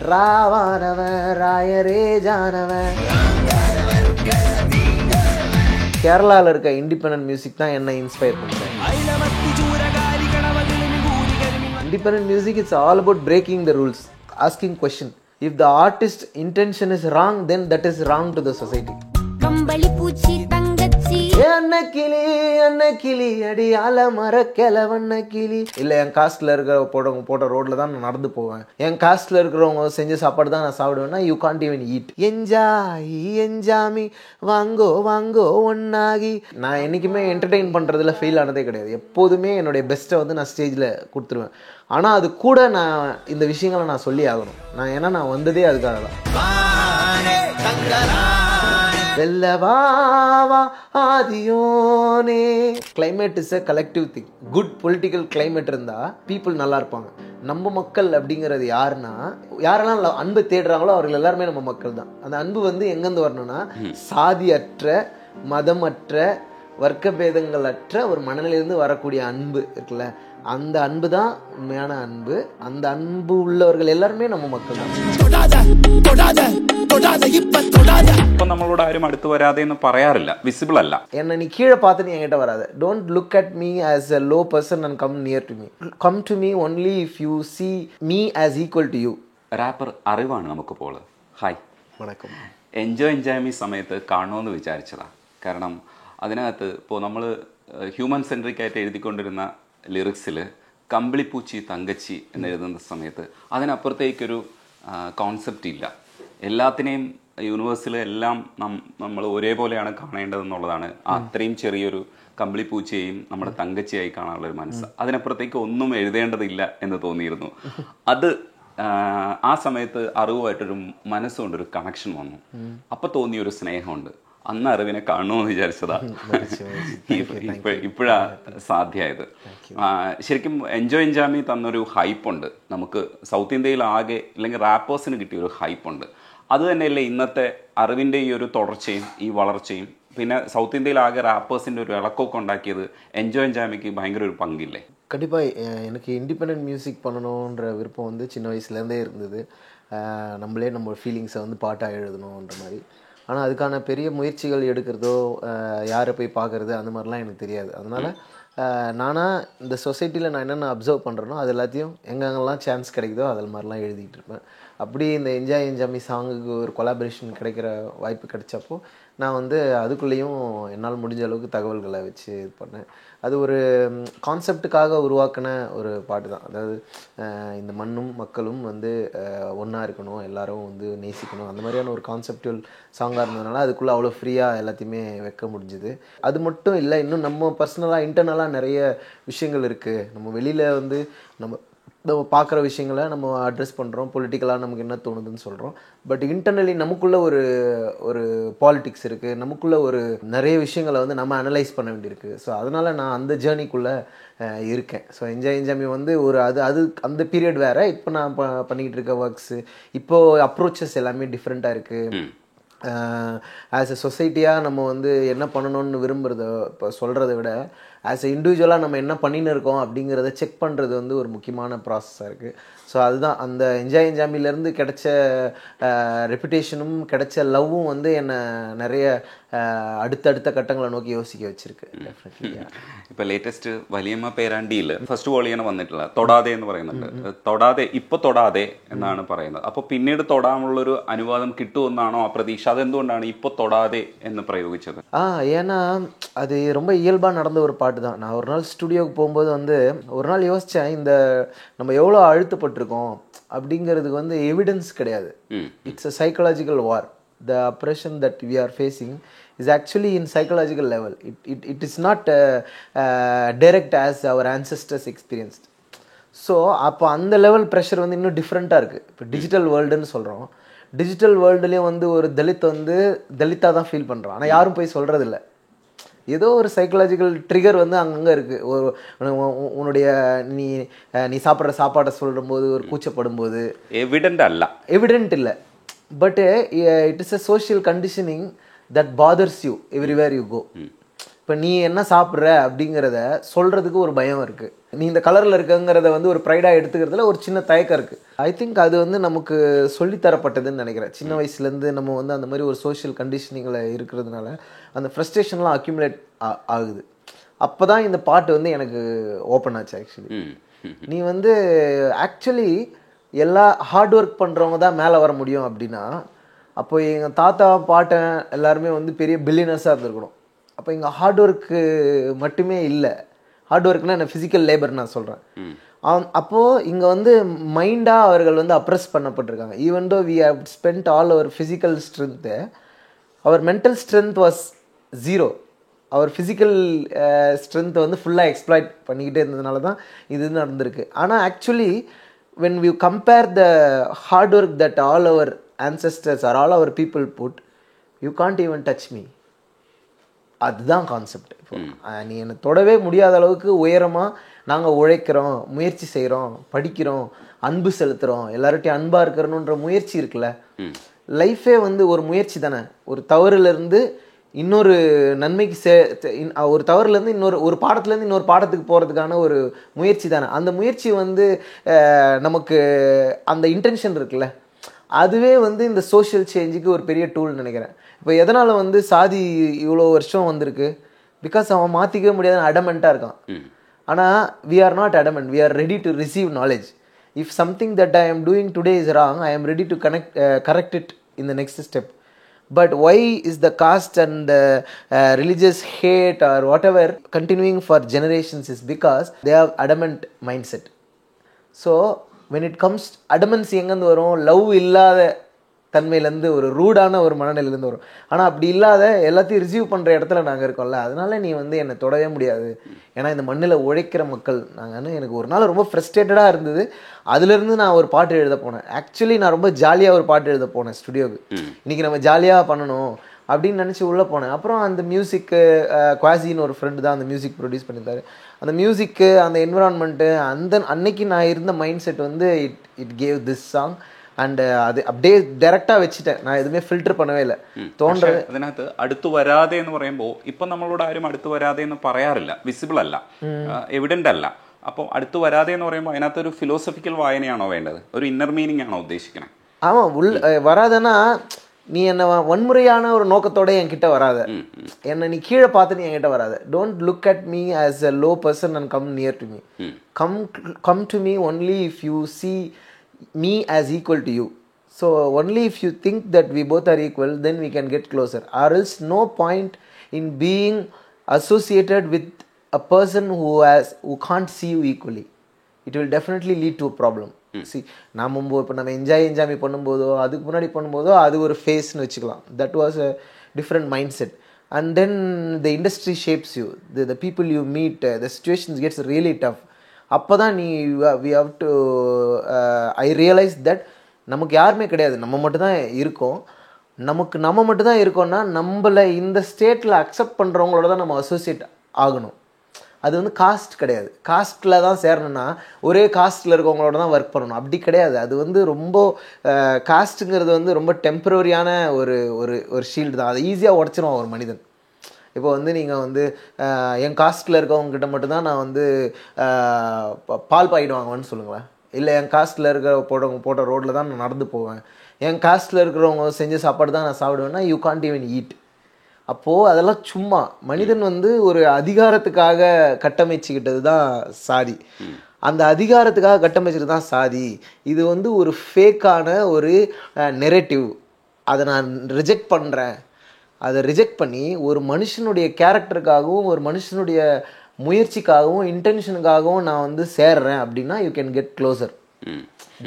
ராவானவன் ராயரே ஜானவன். கேரளாவில் இருக்க independent music தான் என்ன இன்ஸ்பயர் பண்ணுறேன். Independent music, it's all about breaking the rules, asking question. If the artist intention is wrong, then that is wrong to the society. கம்பளி பூச்சி தங்கச்சி என்ன கிளி அடி ஆலமர கிளவண்ண கிளி. இல்லை என் காஸ்ட்ல இருக்கிற போட்ட ரோட்ல தான் நான் நடந்து போவேன், என் காஸ்ட்ல இருக்கிறவங்க செஞ்ச சாப்பாடு தான் நான் சாப்பிடுவேன்னா யூ கான்ட் ஈவன் ஈட். என்ஜாமி வாங்கோ ஒன்னாகி. நான் என்னைக்குமே என்டர்டெயின் பண்றதுல ஃபெயில் ஆனதே கிடையாது. எப்போதுமே என்னுடைய பெஸ்ட்டை வந்து நான் ஸ்டேஜில் கொடுத்துருவேன். ஆனால் அது கூட நான் இந்த விஷயங்களை நான் சொல்லி ஆகணும். நான் வந்ததே அதுக்காக தான். ஆதியோனே. Climate is a collective thing. Good political climate இருந்தா பீப்புள் நல்லா இருப்பாங்க. நம்ம மக்கள் அப்படிங்கிறது யாருன்னா, யாரெல்லாம் அன்பு தேடுறாங்களோ அவர்கள் எல்லாருமே நம்ம மக்கள் தான். அந்த அன்பு வந்து எங்கேருந்து வரணும்னா, சாதியற்ற மதமற்ற வர்க்க பேதங்கள் அற்ற ஒரு மனநிலையிலிருந்து வரக்கூடிய அன்பு இருக்குல்ல, அந்த அன்பு தான் உண்மையான அன்பு. அந்த அன்பு உள்ளவர்கள் எல்லாருமே நம்ம மக்கள் தான். ഇപ്പൊ നമ്മളോട് ആരും അടുത്ത് വരാതെ എന്ന് പറയാറില്ല, വിസിബിൾ അല്ല. എന്നെ നീ കീഴെ பார்த்து നീ എങ്ങോട്ട് വരാതെ. Don't look at me as a low person and come near to me. Come to me only if you see me as equal to you. Rapper അറിവാണ് നമുക്കിപ്പോൾ. ഹായ്, വണക്കം. എൻജോയ് മീ സമയത്ത് കാണുമെന്ന് വിചാരിച്ചതാ. കാരണം അതിനകത്ത് ഇപ്പോൾ നമ്മൾ ഹ്യൂമൻ സെൻട്രിക് ആയിട്ട് എഴുതിക്കൊണ്ടിരുന്ന ലിറിക്സിൽ കമ്പിളിപ്പൂച്ചി തങ്കച്ചി എന്നെഴുതുന്ന സമയത്ത് അതിനപ്പുറത്തേക്കൊരു കോൺസെപ്റ്റ് ഇല്ല. എല്ലാത്തിനെയും യൂണിവേഴ്സിൽ എല്ലാം നമ്മൾ ഒരേപോലെയാണ് കാണേണ്ടതെന്നുള്ളതാണ്. അത്രയും ചെറിയൊരു കമ്പിളിപ്പൂച്ചയെയും നമ്മുടെ തങ്കച്ചിയായി കാണാനുള്ളൊരു മനസ്സ്. അതിനപ്പുറത്തേക്ക് ഒന്നും എഴുതേണ്ടതില്ല എന്ന് തോന്നിയിരുന്നു. അത് ആ സമയത്ത് അറിവുമായിട്ടൊരു മനസ്സുകൊണ്ടൊരു കണക്ഷൻ വന്നു. അപ്പം തോന്നിയൊരു സ്നേഹമുണ്ട്. അന്ന് അറിവിനെ കാണണമെന്ന് വിചാരിച്ചതാ. ഇപ്പോഴാ സാധ്യമായത്. ശരിക്കും എൻജോയ് മീ തന്നൊരു ഹൈപ്പുണ്ട് നമുക്ക് സൗത്ത് ഇന്ത്യയിൽ ആകെ, അല്ലെങ്കിൽ റാപ്പേഴ്സിന് കിട്ടിയൊരു ഹൈപ്പുണ്ട്. അത് തന്നെയല്ലേ ഇന്നത്തെ അറിവിൻ്റെ ഈ ഒരു തുടർച്ചയും ഈ വളർച്ചയും. പിന്നെ സൗത്ത് ഇന്ത്യയിൽ ആകെ റാപ്പേഴ്സിൻ്റെ ഒരു ഇളക്കമൊക്കെ ഉണ്ടാക്കിയത് എൻജോയ് മീക്ക് ഭയങ്കര ഒരു പങ്കില്ലേ? கண்டிப்பாக எனக்கு இண்டிபெண்ட் மியூசிக் பண்ணணுன்ற விருப்பம் வந்து சின்ன வயசுலேருந்தே இருந்தது. நம்மளே நம்ம ஃபீலிங்ஸை வந்து பாட்டாக எழுதணுன்ற மாதிரி. ஆனால் அதுக்கான பெரிய முயற்சிகள் எடுக்கிறதோ யாரை போய் பார்க்குறது அந்த மாதிரிலாம் எனக்கு தெரியாது. அதனால் நானாக இந்த சொசைட்டியில் நான் என்னென்ன அப்சர்வ் பண்ணுறேனோ அது எல்லாத்தையும் எங்கெங்கெல்லாம் சான்ஸ் கிடைக்குதோ அதில் மாதிரிலாம் எழுதிட்டு இருப்பேன். அப்படி இந்த என்ஜாமி சாங்குக்கு ஒரு கொலாபரேஷன் கிடைக்கிற வாய்ப்பு கிடைச்சப்போ நான் வந்து அதுக்குள்ளேயும் என்னால் முடிஞ்ச அளவுக்கு தகவல்களை வச்சு இது பண்ணேன். அது ஒரு கான்செப்டுக்காக உருவாக்கின ஒரு பாட்டு தான். அதாவது இந்த மண்ணும் மக்களும் வந்து ஒன்றா இருக்கணும், எல்லாரும் வந்து நேசிக்கணும், அந்த மாதிரியான ஒரு கான்செப்டுவல் சாங்காக இருந்ததுனால அதுக்குள்ளே அவ்வளோ ஃப்ரீயாக எல்லாத்தையுமே வைக்க முடிஞ்சுது. அது மட்டும் இல்லை, இன்னும் நம்ம பர்சனலாக இன்டர்னலாக நிறைய விஷயங்கள் இருக்குது. நம்ம வெளியில் வந்து நம்ம பார்க்குற விஷயங்களை நம்ம அட்ரெஸ் பண்ணுறோம், பொலிட்டிக்கலாக நமக்கு என்ன தோணுதுன்னு சொல்கிறோம். பட் இன்டர்னலி நமக்குள்ளே ஒரு பாலிட்டிக்ஸ் இருக்குது, நமக்குள்ளே ஒரு நிறைய விஷயங்களை வந்து நம்ம அனலைஸ் பண்ண வேண்டியிருக்கு. ஸோ அதனால் நான் அந்த ஜேர்னிக்குள்ளே இருக்கேன். ஸோ என்ஜாமி வந்து ஒரு அது அந்த பீரியட் வேறு. இப்போ நான் பண்ணிக்கிட்டு இருக்க ஒர்க்ஸு, இப்போது அப்ரோச்சஸ் எல்லாமே டிஃப்ரெண்ட்டாக இருக்குது. ஆஸ் எ சொசைட்டியாக நம்ம வந்து என்ன பண்ணணும்னு விரும்புகிறத இப்போ சொல்கிறத விட ஆஸ் எ இண்டிவிஜுவலாக நம்ம என்ன பண்ணின்னு இருக்கோம் அப்படிங்கிறத செக் பண்ணுறது வந்து ஒரு முக்கியமான ப்ராசஸாக இருக்குது. ஸோ அதுதான் அந்த என்ஜாமிலேருந்து கிடைச்ச ரெப்புடேஷனும் கிடைச்ச லவ்வும் வந்து என்னை நிறைய അടുത്തടുത്ത കട്ടങ്ങളെ നോക്കി യോസിக்க വെച്ചിരിക്ക്. ഇപ്പൊ ലേറ്റസ്റ്റ് വലിയമ്മ പേരാണ്ടിയിൽ ഫസ്റ്റ് വോളിയാണ് വന്നിട്ടുള്ളത്. തൊടാതെ എന്ന് പറയുന്നുണ്ട്. തൊടാതെ ഇപ്പൊ തൊടാതെ എന്നാണ് പറയുന്നത്. അപ്പൊ പിന്നീട് തൊടാനുള്ളൊരു അനുവാദം കിട്ടുമെന്നാണോ ആ പ്രതീക്ഷ? അതെന്തുകൊണ്ടാണ് ഇപ്പൊ തൊടാതെ എന്ന് പ്രയോഗിച്ചത്? ஏன்னா அது ரொம்ப இயல்பாக நடந்த ஒரு பாட்டு தான். நான் ஒரு நாள் ஸ்டுடியோவுக்கு போகும்போது வந்து ஒரு நாள் யோசித்தேன், இந்த நம்ம எவ்வளோ அழுத்தப்பட்டிருக்கோம் அப்படிங்கிறதுக்கு வந்து எவிடன்ஸ் கிடையாது. It's a psychological war. The oppression that we are facing is actually in psychological level. It is not direct as our ancestors experienced. So அப்போ அந்த லெவல் ப்ரெஷர் வந்து இன்னும் டிஃப்ரெண்ட்டாக இருக்குது. இப்போ டிஜிட்டல் வேர்ல்டுன்னு சொல்கிறோம். டிஜிட்டல் வேர்ல்டுலேயும் வந்து ஒரு தலித் வந்து தலித்தாக தான் ஃபீல் பண்ணுறான். ஆனால் யாரும் போய் சொல்கிறதில்ல. ஏதோ ஒரு சைக்கலாஜிக்கல் ட்ரிகர் வந்து அங்கங்கே இருக்குது. ஒரு உன்னுடைய நீ சாப்பிட்ற சாப்பாட்டை சொல்லும்போது ஒரு கூச்சப்படும் போது எவிடென்ட் இல்லை. But it is a social conditioning that bothers you everywhere you go. இப்போ நீ என்ன சாப்பிட்ற அப்படிங்கிறத சொல்கிறதுக்கு ஒரு பயம் இருக்குது. நீ இந்த கலரில் இருக்குங்கிறத வந்து ஒரு ப்ரைடாக எடுத்துக்கிறதுல ஒரு சின்ன தயக்கம் இருக்குது. ஐ திங்க் அது வந்து நமக்கு சொல்லித்தரப்பட்டதுன்னு நினைக்கிறேன். சின்ன வயசுலேருந்து நம்ம வந்து அந்த மாதிரி ஒரு சோஷியல் கண்டிஷனிங்கில் இருக்கிறதுனால அந்த ஃப்ரஸ்ட்ரேஷன்லாம் அக்யூமுலேட் ஆகுது. அப்போ தான் இந்த பாட்டு வந்து எனக்கு ஓப்பன் ஆச்சு. ஆக்சுவலி நீ வந்து ஆக்சுவலி எல்லா ஹார்ட் ஒர்க் பண்ணுறவங்க தான் மேலே வர முடியும் அப்படின்னா, அப்போ எங்கள் தாத்தா பாட்டன் எல்லாருமே வந்து பெரிய பில்லியனர்ஸாக இருந்திருக்கணும். அப்போ இங்கே ஹார்ட் ஒர்க்கு மட்டுமே இல்லை. ஹார்ட் ஒர்க்னா என்ன, ஃபிசிக்கல் லேபர் நான் சொல்கிறேன். அப்போது இங்கே வந்து மைண்டாக அவர்கள் வந்து அப்ரெஸ் பண்ணப்பட்டிருக்காங்க. Even though we have spend all our physical strength, our mental strength was zero. Our physical ஸ்ட்ரென்த்தை வந்து ஃபுல்லாக எக்ஸ்ப்ளாய்ட் பண்ணிக்கிட்டே இருந்ததுனால தான் இது நடந்திருக்கு. ஆனால் actually when we compare the hard work that all our ancestors or all our people put, you can't even touch me. அதுதான் கான்செப்ட். இப்போ நீ என்னை தொடவே முடியாத அளவுக்கு உயரமாக நாங்கள் உழைக்கிறோம், முயற்சி செய்கிறோம், படிக்கிறோம், அன்பு செலுத்துகிறோம், எல்லார்ட்டையும் அன்பாக இருக்கிறணுன்ற முயற்சி இருக்குல்ல. லைஃபே வந்து ஒரு முயற்சி தானே. ஒரு தவறுலேருந்து இன்னொரு நன்மைக்கு ஒரு தவறுலேருந்து ஒரு பாடத்துலேருந்து இன்னொரு பாடத்துக்கு போகிறதுக்கான ஒரு முயற்சி தானே. அந்த முயற்சி வந்து நமக்கு அந்த இன்டென்ஷன் இருக்குல்ல, அதுவே வந்து இந்த சோஷியல் சேஞ்சுக்கு ஒரு பெரிய டூல் நினைக்கிறேன். இப்போ எதனால் வந்து சாதி இவ்வளோ வருஷம் வந்திருக்கு, பிகாஸ் அவன் மாற்றிக்கவே முடியாதுன்னு அடமெண்ட்டாக இருக்கான். ஆனால் we are not adamant, we are ready to receive knowledge. If something that I am doing today is wrong, I am ready to correct it in the next step. But why is the caste and religious hate or whatever continuing for generations is because they have adamant mindset. So when it comes adamance எங்கேருந்து வரும், love இல்லாத தன்மையிலேருந்து, ஒரு ரூடான ஒரு மனநிலையிலேருந்து வரும். ஆனால் அப்படி இல்லாத எல்லாத்தையும் ரிசீவ் பண்ணுற இடத்துல நாங்கள் இருக்கோம்ல, அதனால நீ வந்து என்னை தொடவே முடியாது. ஏன்னா இந்த மண்ணில் உழைக்கிற மக்கள் நாங்கள். எனக்கு ஒரு நாள் ரொம்ப ஃப்ரஸ்ட்ரேட்டடாக இருந்தது. அதுலேருந்து நான் ஒரு பாட்டு எழுத போனேன். ஆக்சுவலி நான் ரொம்ப ஜாலியாக ஒரு பாட்டு எழுத போனேன் ஸ்டுடியோவுக்கு. இன்றைக்கி நம்ம ஜாலியாக பண்ணணும் அப்படின்னு நினச்சி உள்ளே போனேன். அப்புறம் அந்த மியூசிக்கு குவாசின்னு ஒரு ஃப்ரெண்டு தான் அந்த மியூசிக் ப்ரொடியூஸ் பண்ணியிருந்தாரு. அந்த மியூசிக்கு, அந்த என்விரான்மெண்ட்டு, அன்னைக்கு நான் இருந்த மைண்ட் செட் வந்து it gave this song. And அது அப்படியே ഡയറക്റ്റാக വെച്ചിട്ട് நான் എതുമേ ഫിൽട്ടർ பண்ணவே இல்லை. തോന്നുന്നത് അതിനകത്ത് അടുത്തു വരാതെ എന്ന് പറയുമ്പോൾ ഇപ്പം നമ്മളോട് ആരും അടുത്തു വരാതെ എന്ന് പറയാറില്ല, വിസിബിൾ അല്ല, എവിഡന്റ് അല്ല. അപ്പോൾ അടുത്തു വരാതെ എന്ന് പറയുമ്പോൾ അതിനകത്ത് ഒരു ഫിലോസഫിക്കൽ വായനയാണോ വേണ്ടത്, ഒരു ഇന്നർ മീനിങ് ആണോ ഉദ്ദേശിക്കുന്നത്? ஆமாம், வராதுன்னா நீ என்னை வன்முறையான ஒரு நோக்கத்தோட என்கிட்ட வராத, என்னை நீ கீழே பார்த்து நீ என்கிட்ட வராத. Don't look at me as a low person and come near to me. Come to me only if you see me as equal to you. So only if you think that we both are equal, then we can get closer. Or else no point in being associated with a person who can't see you equally. It will definitely lead to a problem. See, இப்போ நம்ம enjoy பண்ணும்போதோ அதுக்கு முன்னாடி பண்ணும்போதோ அது ஒரு ஃபேஸ்னு வச்சுக்கலாம். That was a different mindset. And then the industry shapes you. The people you meet, the situations gets really tough. அப்போ தான் we have to I realize that நமக்கு யாருமே கிடையாது, நம்ம மட்டும்தான் இருக்கோம். நம்ம மட்டும்தான் இருக்கோம்னா நம்மளை இந்த ஸ்டேட்டில் அக்செப்ட் பண்ணுறவங்களோட தான் நம்ம அசோசியேட் ஆகணும். அது வந்து காஸ்ட் கிடையாது. காஸ்ட்டில் தான் சேரணும்னா ஒரே காஸ்ட்டில் இருக்கவங்களோட தான் ஒர்க் பண்ணணும், அப்படி கிடையாது. அது வந்து ரொம்ப காஸ்ட்டுங்கிறது வந்து ரொம்ப டெம்பரரியான ஒரு ஷீல்டு தான். அதை ஈஸியாக உடச்சிருவான் ஒரு மனிதன். இப்போ வந்து நீங்கள் வந்து என் காஸ்ட்டில் இருக்கவங்ககிட்ட மட்டும்தான் நான் வந்து பால் பாக்கெட் வாங்குவேன்னு சொல்லுங்களேன். இல்லை என் காஸ்ட்டில் இருக்கிற போட்ட ரோட்டில் தான் நான் நடந்து போவேன், என் காஸ்ட்டில் இருக்கிறவங்க செஞ்ச சாப்பாடு தான் நான் சாப்பிடுவேன்னா யூ கான்ட் ஈவன் ஈட். அப்போது அதெல்லாம் சும்மா மனிதன் வந்து ஒரு அதிகாரத்துக்காக கட்டமைச்சுக்கிட்டது தான் சாதி. அந்த அதிகாரத்துக்காக கட்டமைச்சது தான் சாதி. இது வந்து ஒரு ஃபேக்கான ஒரு நெரேட்டிவ். அதை நான் ரிஜெக்ட் பண்ணுறேன். அதை ரிஜெக்ட் பண்ணி ஒரு மனுஷனுடைய கேரக்டருக்காகவும் ஒரு மனுஷனுடைய முயற்சிக்காகவும் இன்டென்ஷனுக்காகவும் நான் வந்து சேர்றேன் அப்படின்னா you can get closer.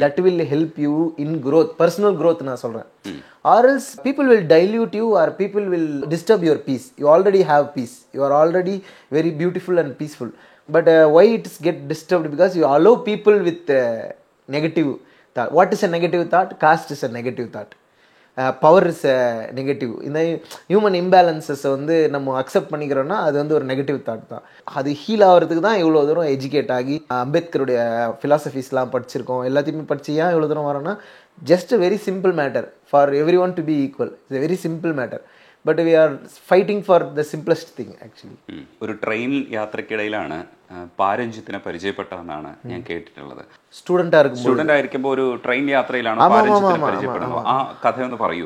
That will help you in growth, personal growth நான் சொல்கிறேன். Or else people will dilute you or people will disturb your peace. You already have peace, you are already very beautiful and peaceful. But why it is get disturbed? Because you allow people with negative thought. What is a negative thought? Caste is a negative thought. Power is negative. இந்த human இம்பேலன்சஸை வந்து நம்ம accept பண்ணிக்கிறோன்னா அது வந்து ஒரு negative thought தான். அது heel ஆகிறதுக்கு தான் இவ்வளோ தூரம் எஜுகேட் ஆகி அம்பேத்கருடைய ஃபிலாசபிஸ்லாம் படிச்சிருக்கோம், எல்லாத்தையுமே படிச்சு ஏன் இவ்வளோ தூரம் வரோன்னா just very simple matter for everyone to be equal. It's very simple matter. But we are fighting for the simplest thing actually. ഒരു ട്രെയിൻ യാത്രക്കിടയിലാണ് പാരഞ്ജിത്തിനെ പരിചയപ്പെട്ടതെന്നാണ് ഞാൻ കേട്ടിട്ടുള്ളത്. സ്റ്റുഡന്റ് ആയിരിക്കുമ്പോൾ ഒരു ട്രെയിൻ യാത്രയിലാണ് പാരഞ്ജിത്തിനെ പരിചയപ്പെടുന്നത്. ആ കഥയൊന്ന് പറയൂ.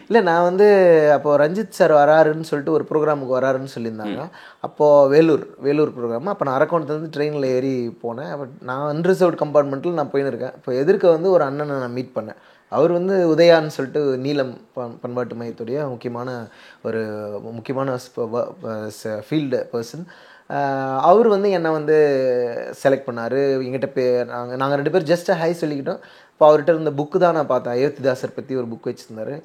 இல்லை, நான் வந்து அப்போது ரஞ்சித் சார் வராருன்னு சொல்லிட்டு ஒரு ப்ரோக்ராமுக்கு வராருன்னு சொல்லியிருந்தாங்க. அப்போது வேலூர் ப்ரோக்ராம். அப்போ நான் அரக்கோணத்துலேருந்து ட்ரெயினில் ஏறி போனேன். அப்போ நான் அன்ரிசர்வ்டு கம்பார்ட்மெண்ட்டில் நான் போயின்னு இருக்கேன். இப்போ எதிர்க்க வந்து ஒரு அண்ணனை நான் மீட் பண்ணேன். அவர் வந்து உதயான்னு சொல்லிட்டு நீலம் பண்பாட்டு மையத்துடைய முக்கியமான ஃபீல்டு பர்சன். அவர் வந்து என்னை வந்து செலக்ட் பண்ணார். எங்கிட்ட நாங்கள் 2 பேர் ஜஸ்ட் ஹை சொல்லிக்கிட்டோம். இப்போ அவர்கிட்ட இருந்த புக்கு தான் நான் பார்த்தேன். அயோத்திதாசர் பற்றி ஒரு புக் வச்சுருந்தாரு.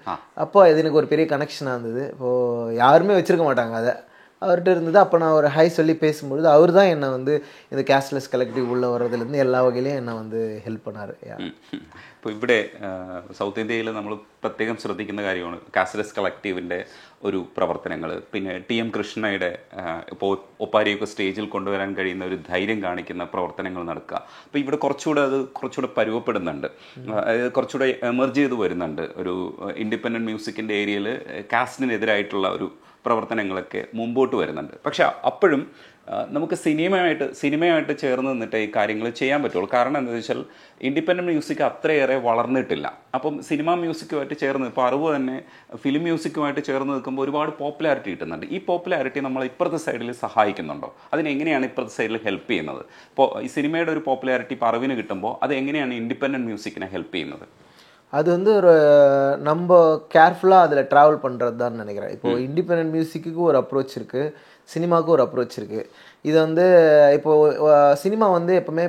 அப்போ அது எனக்கு ஒரு பெரிய கனெக்ஷனாக இருந்தது. இப்போது யாருமே வச்சுருக்க மாட்டாங்க அதை, அவர்கிட்ட இருந்தது. அப்போ நான் ஒரு ஹை சொல்லி பேசும்பொழுது அவர் தான் என்னை வந்து இந்த கேஷ்லெஸ் கலெக்டிவ் உள்ளே வர்றதுலேருந்து എല്ലാ വകയിലും എന്നെ வந்து ഹെൽപ്പ് பண்ணார். ഇപ്പോൾ ഇവിടെ സൗത്ത് ഇന്ത്യയിൽ നമ്മൾ പ്രത്യേകം ശ്രദ്ധിക്കുന്ന കാര്യമാണ് കാസ്ലെസ് കളക്റ്റീവിൻ്റെ ഒരു പ്രവർത്തനങ്ങൾ. പിന്നെ TM കൃഷ്ണയുടെ ഇപ്പോൾ ഒപ്പാരിയൊക്കെ സ്റ്റേജിൽ കൊണ്ടുവരാൻ കഴിയുന്ന ഒരു ധൈര്യം കാണിക്കുന്ന പ്രവർത്തനങ്ങൾ നടക്കുക. അപ്പോൾ ഇവിടെ കുറച്ചുകൂടെ പരുവപ്പെടുന്നുണ്ട്, കുറച്ചുകൂടെ എമർജ് ചെയ്ത് വരുന്നുണ്ട്. ഒരു ഇൻഡിപെൻഡൻറ്റ് മ്യൂസിക്കിൻ്റെ ഏരിയയിൽ കാസ്റ്റിനെതിരായിട്ടുള്ള ഒരു പ്രവർത്തനങ്ങളൊക്കെ മുമ്പോട്ട് വരുന്നുണ്ട്. പക്ഷെ അപ്പോഴും നമുക്ക് സിനിമയായിട്ട് ചേർന്ന് നിന്നിട്ട് ഈ കാര്യങ്ങൾ ചെയ്യാൻ പറ്റുള്ളൂ. കാരണം എന്താണെന്ന് വെച്ചാൽ ഇൻഡിപെൻഡൻറ്റ് മ്യൂസിക് അത്രയേറെ വളർന്നിട്ടില്ല. അപ്പം സിനിമ മ്യൂസിക്കുമായിട്ട് ചേർന്ന് ഇപ്പോൾ അറിവ് തന്നെ ഫിലിം മ്യൂസിക്കുമായിട്ട് ചേർന്ന് നിൽക്കുമ്പോൾ ഒരുപാട് പോപ്പുലാരിറ്റി കിട്ടുന്നുണ്ട്. ഈ പോപ്പുലാരിറ്റി നമ്മൾ ഇപ്പുറത്തെ സൈഡിൽ സഹായിക്കുന്നുണ്ടോ? അതിനെങ്ങനെയാണ് ഇപ്പുറത്തെ സൈഡിൽ ഹെൽപ്പ് ചെയ്യുന്നത്? ഇപ്പോൾ ഈ സിനിമയുടെ ഒരു പോപ്പുലാരിറ്റി ഇപ്പോൾ അറിവിന് കിട്ടുമ്പോൾ അത് എങ്ങനെയാണ് ഇൻഡിപെൻഡൻറ്റ് മ്യൂസിക്കിനെ ഹെൽപ്പ് ചെയ്യുന്നത്? அது வந்து ஒரு நம்ம கேர்ஃபுல்லாக அதில் ட்ராவல் பண்ணுறது தான் நினைக்கிறேன். இப்போது இண்டிபெண்டன்ட் மியூசிக்கு ஒரு அப்ரோச் இருக்குது, சினிமாவுக்கு ஒரு அப்ரோச் இருக்குது. இது வந்து இப்போது சினிமா வந்து எப்போவுமே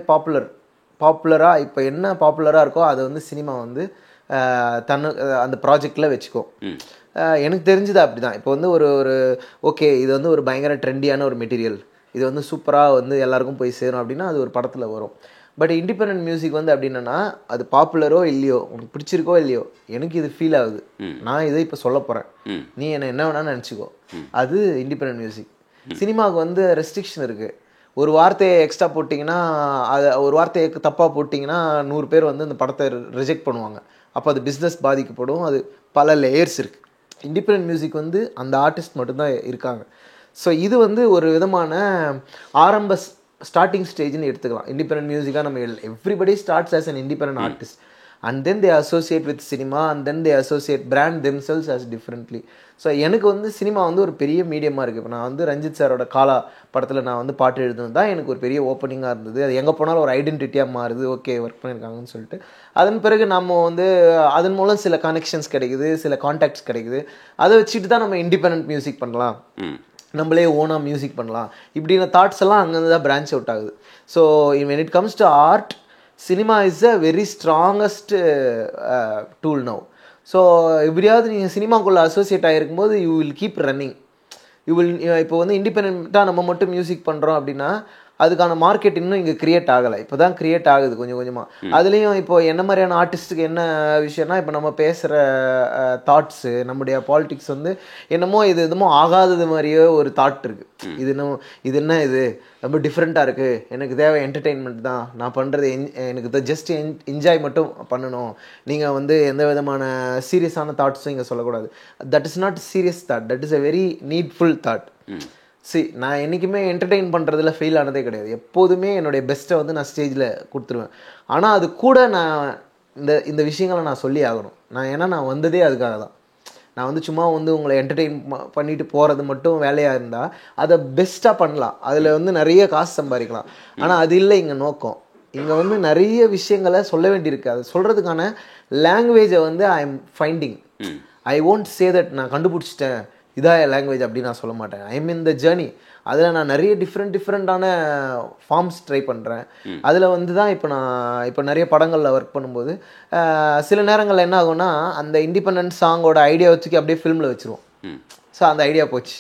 பாப்புலராக இப்போ என்ன பாப்புலராக இருக்கோ அதை வந்து சினிமா வந்து அந்த ப்ராஜெக்டில் வச்சுக்கோ. எனக்கு தெரிஞ்சது அப்படி தான். இப்போ வந்து ஒரு ஓகே, இது வந்து ஒரு பயங்கர ட்ரெண்டியான ஒரு மெட்டீரியல், இது வந்து சூப்பராக வந்து எல்லாருக்கும் போய் சேரும் அப்படின்னா அது ஒரு படத்தில் வரும். பட் இண்டிபெண்டன்ட் மியூசிக் வந்து அப்படின்னா அது பாப்புலரோ இல்லையோ, உனக்கு பிடிச்சிருக்கோ இல்லையோ, எனக்கு இது ஃபீல் ஆகுது, நான் இதை இப்போ சொல்ல போகிறேன், நீ என்ன வேணாலும் நினச்சிக்கோ, அது இண்டிபெண்டன்ட் மியூசிக். சினிமாவுக்கு வந்து ரெஸ்ட்ரிக்ஷன் இருக்குது. ஒரு வார்த்தையை எக்ஸ்ட்ரா போட்டிங்கன்னா, ஒரு வார்த்தையை தப்பாக போட்டிங்கன்னா 100 பேர் வந்து அந்த படத்தை ரிஜெக்ட் பண்ணுவாங்க. அப்போ அது பிஸ்னஸ் பாதிக்கப்படும். அது பல லேயர்ஸ் இருக்குது. இண்டிபெண்டன்ட் மியூசிக் வந்து அந்த ஆர்டிஸ்ட் மட்டும்தான் இருக்காங்க. ஸோ இது வந்து ஒரு விதமான ஆரம்ப ஸ்டார்டிங் ஸ்டேஜ்னு எடுத்துக்கலாம். இண்டிபெண்டன்ட் மியூசிக்காக நம்ம everybody starts as an independent artist and then they associate with cinema and then they associate brand themselves as differently. So எனக்கு வந்து சினிமா வந்து ஒரு பெரிய மீடியமாக இருக்குது. இப்போ நான் வந்து ரஞ்சித் சாரோட காலா படத்தில் நான் வந்து பாட்டு எழுதுனது தான் எனக்கு ஒரு பெரிய ஓப்பனிங்காக இருந்தது. அது எங்கே போனாலும் ஒரு ஐடென்டிட்டியாக மாறுது. ஓகே, ஒர்க் பண்ணியிருக்காங்கன்னு சொல்லிட்டு அதன் பிறகு நம்ம வந்து அதன் மூலம் சில கனெக்ஷன்ஸ் கிடைக்குது, சில கான்டாக்ட்ஸ் கிடைக்குது. அதை வச்சுட்டு தான் நம்ம இண்டிபெண்டன்ட் மியூசிக் பண்ணலாம், நம்மளே ஓனாக மியூசிக் பண்ணலாம், இப்படின தாட்ஸ் எல்லாம் அங்கேருந்து தான் பிரான்ச் அவுட் ஆகுது. So when it comes to art, cinema is a very strongest tool now. So எப்படியாவது நீங்கள் சினிமாக்குள்ளே அசோசியேட் ஆகிருக்கும்போது யூ வில் கீப் ரன்னிங். இப்போ வந்து இண்டிபெண்ட்டாக நம்ம மட்டும் மியூசிக் பண்ணுறோம் அப்படின்னா அதுக்கான மார்க்கெட் இன்னும் இங்கே கிரியேட் ஆகலை. இப்போ தான் கிரியேட் ஆகுது கொஞ்சம் கொஞ்சமாக. அதுலேயும் இப்போ என்ன மாதிரியான ஆர்டிஸ்ட்டுக்கு என்ன விஷயம்னா, இப்போ நம்ம பேசுகிற தாட்ஸு, நம்முடைய பாலிடிக்ஸ் வந்து என்னமோ என்னமோ ஆகாதது மாதிரியே ஒரு தாட் இருக்குது. இது என்ன இது ரொம்ப டிஃப்ரெண்ட்டாக இருக்குது, எனக்கு தேவை என்டர்டெயின்மெண்ட் தான், நான் பண்ணுறது எனக்கு ஜஸ்ட் என்ஜாய் மட்டும் பண்ணணும், நீங்கள் வந்து எந்த விதமான சீரியஸான தாட்ஸும் இங்கே சொல்லக்கூடாது. That is not serious thought, that is a very needful thought. நான் என்றைக்குமே என்டர்டெயின் பண்ணுறதுல ஃபெயில் ஆனதே கிடையாது. எப்போதுமே என்னுடைய பெஸ்ட்டை வந்து நான் ஸ்டேஜில் கொடுத்துருவேன். ஆனால் அது கூட நான் இந்த விஷயங்களை நான் சொல்லி ஆகணும். ஏன்னா நான் வந்ததே அதுக்காக தான். நான் வந்து சும்மா வந்து உங்களை என்டர்டெயின் பண்ணிட்டு போகிறது மட்டும் வேலையாக இருந்தால் அதை பெஸ்ட்டாக பண்ணலாம், அதில் வந்து நிறைய காசு சம்பாதிக்கலாம். ஆனால் அது இல்லை இங்கே நோக்கம். இங்கே வந்து நிறைய விஷயங்களை சொல்ல வேண்டியிருக்கு. அதை சொல்கிறதுக்கான லாங்குவேஜை வந்து I am finding. I won't say that நான் கண்டுபிடிச்சிட்டேன் இதான் என் லாங்குவேஜ் அப்படின்னு நான் சொல்ல மாட்டேன். I am in the journey. அதில் நான் நிறைய டிஃப்ரெண்ட்டான ஃபார்ம்ஸ் ட்ரை பண்ணுறேன். அதில் வந்து தான் இப்போ நிறைய படங்களில் ஒர்க் பண்ணும்போது சில நேரங்களில் என்ன ஆகும்னா, அந்த இண்டிபெண்டன்ட் சாங்கோட ஐடியா வச்சுக்கி அப்படியே ஃபிலிமில் வச்சுருவோம். ஸோ அந்த ஐடியா போச்சு.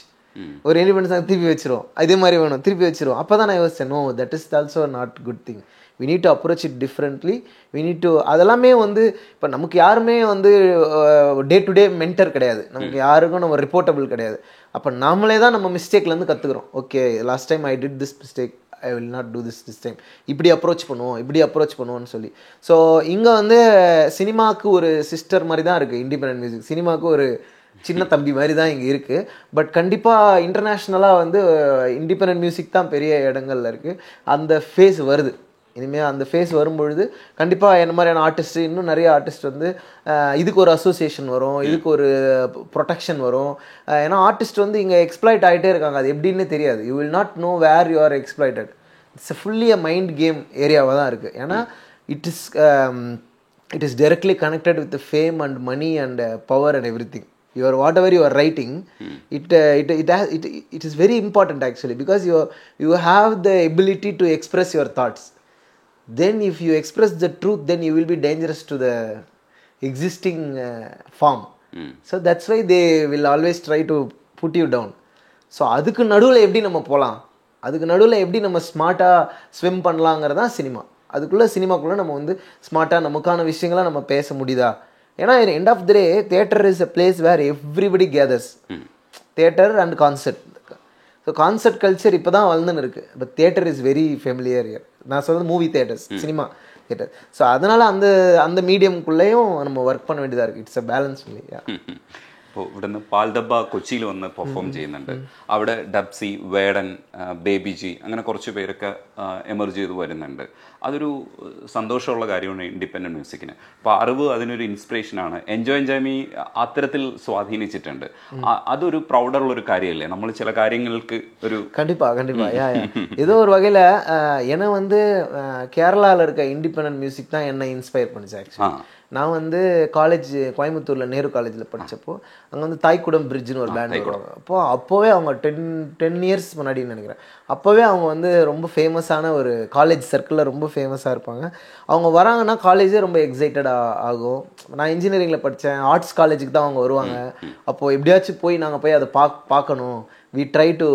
ஒரு இண்டிபெண்டன்ட் சாங் திருப்பி வச்சிரும், இதே மாதிரி வேணும் திருப்பி வச்சிரும். அப்போ தான் நான் யோசிச்சேன், no, that is also not good thing. we need to approach it differently. we need to அதெல்லாமே வந்து இப்போ நமக்கு யாருமே வந்து டே டு டே மென்டர் கிடையாது, நமக்கு யாருக்கும் நம்ம ரிப்போர்ட்டபிள் கிடையாது. அப்போ நாமளே தான் நம்ம மிஸ்டேக்லேருந்து கற்றுக்குறோம். Okay, last time I did this mistake, I will not do this time, இப்படி அப்ரோச் பண்ணுவோம்னு சொல்லி. ஸோ இங்கே வந்து சினிமாவுக்கு ஒரு சிஸ்டர் மாதிரி தான் இருக்குது இண்டிபெண்டன்ட் மியூசிக், சினிமாவுக்கு ஒரு சின்ன தம்பி மாதிரி தான் இங்கே இருக்குது. பட் கண்டிப்பாக இன்டர்நேஷ்னலாக வந்து இண்டிபெண்டன்ட் மியூசிக் தான் பெரிய இடங்கள்ல இருக்குது. அந்த ஃபேஸ் வருது. இனிமேல் அந்த ஃபேஸ் வரும்பொழுது கண்டிப்பாக என்ன மாதிரியான ஆர்டிஸ்ட், இன்னும் நிறைய ஆர்டிஸ்ட் வந்து இதுக்கு ஒரு அசோசியேஷன் வரும், இதுக்கு ஒரு ப்ரொடெக்ஷன் வரும். ஏன்னா ஆர்டிஸ்ட் வந்து இங்கே எக்ஸ்ப்ளாய்ட் ஆகிட்டே இருக்காங்க, அது எப்படின்னு தெரியாது. You will not know where you are exploited. It's fully a mind game ஏரியாவாக தான் இருக்குது. ஏன்னா it is directly connected with the fame and money and power and everything. Whatever you are writing, it is very important actually, because you have the ability to express your thoughts. Then if you express the truth, then you will be dangerous to the existing form. So that's why they will always try to put you down. So அதுக்கு நடுவில் எப்படி நம்ம போகலாம், அதுக்கு நடுவில் எப்படி நம்ம ஸ்மார்ட்டாக ஸ்விம் பண்ணலாங்கிறதான் சினிமா. அதுக்குள்ளே சினிமாக்குள்ளே நம்ம வந்து ஸ்மார்ட்டாக நமக்கான விஷயங்களாக நம்ம பேச முடியுதா? ஏன்னா end of the day theatre is a place where everybody gathers. Theatre and concert. So concert culture இப்போ தான் வளர்ந்துன்னு இருக்குது. But theatre is very familiar year. நான் சொல்கிறது movie theatres, cinema theatre. So அதனால் அந்த மீடியம்குள்ளேயும் நம்ம ஒர்க் பண்ண வேண்டியதாக இருக்குது. ഇറ്റ്സ് എ ബാലൻസ് இல்லையா? ഇപ്പോൾ ഇവിടുന്ന് പാൽഡബ്ബ കൊച്ചിയിൽ വന്ന് പെർഫോം ചെയ്യുന്നുണ്ട്. അവിടെ ഡബ്സി, വേടൻ, ബേബി ജി അങ്ങനെ കുറച്ച് പേരൊക്കെ എമർജ് ചെയ്ത് വരുന്നുണ്ട്. അതൊരു സന്തോഷമുള്ള കാര്യമാണ് ഇൻഡിപെൻഡൻറ്റ് മ്യൂസിക്കിന്. അപ്പോൾ അറിവ് അതിനൊരു ഇൻസ്പിറേഷനാണ്. എൻജോയ് മീ അത്തരത്തിൽ സ്വാധീനിച്ചിട്ടുണ്ട്. അതൊരു പ്രൗഡുള്ളൊരു കാര്യമല്ലേ? നമ്മൾ ചില കാര്യങ്ങൾക്ക് ഒരു கண்டிப்பாக ஏதோ ஒரு வகையில் என்னை வந்து கேரளாவில் இருக்க இண்டிபெண்டன்ட் மியூசிக் தான் என்னை இன்ஸ்பயர் பண்ணிச்சு. ஆக்சுவலி நான் வந்து காலேஜ் கோயம்புத்தூரில் நேரு காலேஜில் படித்தப்போ அங்கே வந்து தாய்க்குடம் பிரிட்ஜுன்னு ஒரு பேண்ட் வருவாங்க. அப்போவே அவங்க 10 இயர்ஸ் முன்னாடின்னு நினைக்கிறேன். அப்போவே அவங்க வந்து ரொம்ப ஃபேமஸான ஒரு காலேஜ் சர்க்கிளில் ரொம்ப ஃபேமஸாக இருப்பாங்க. அவங்க வராங்கன்னா காலேஜே ரொம்ப எக்ஸைட்டடாக ஆகும். நான் இன்ஜினியரிங்கில் படித்தேன், ஆர்ட்ஸ் காலேஜுக்கு தான் அவங்க வருவாங்க. அப்போது எப்படியாச்சும் போய் நாங்கள் போய் அதை பார்க்கணும். we try to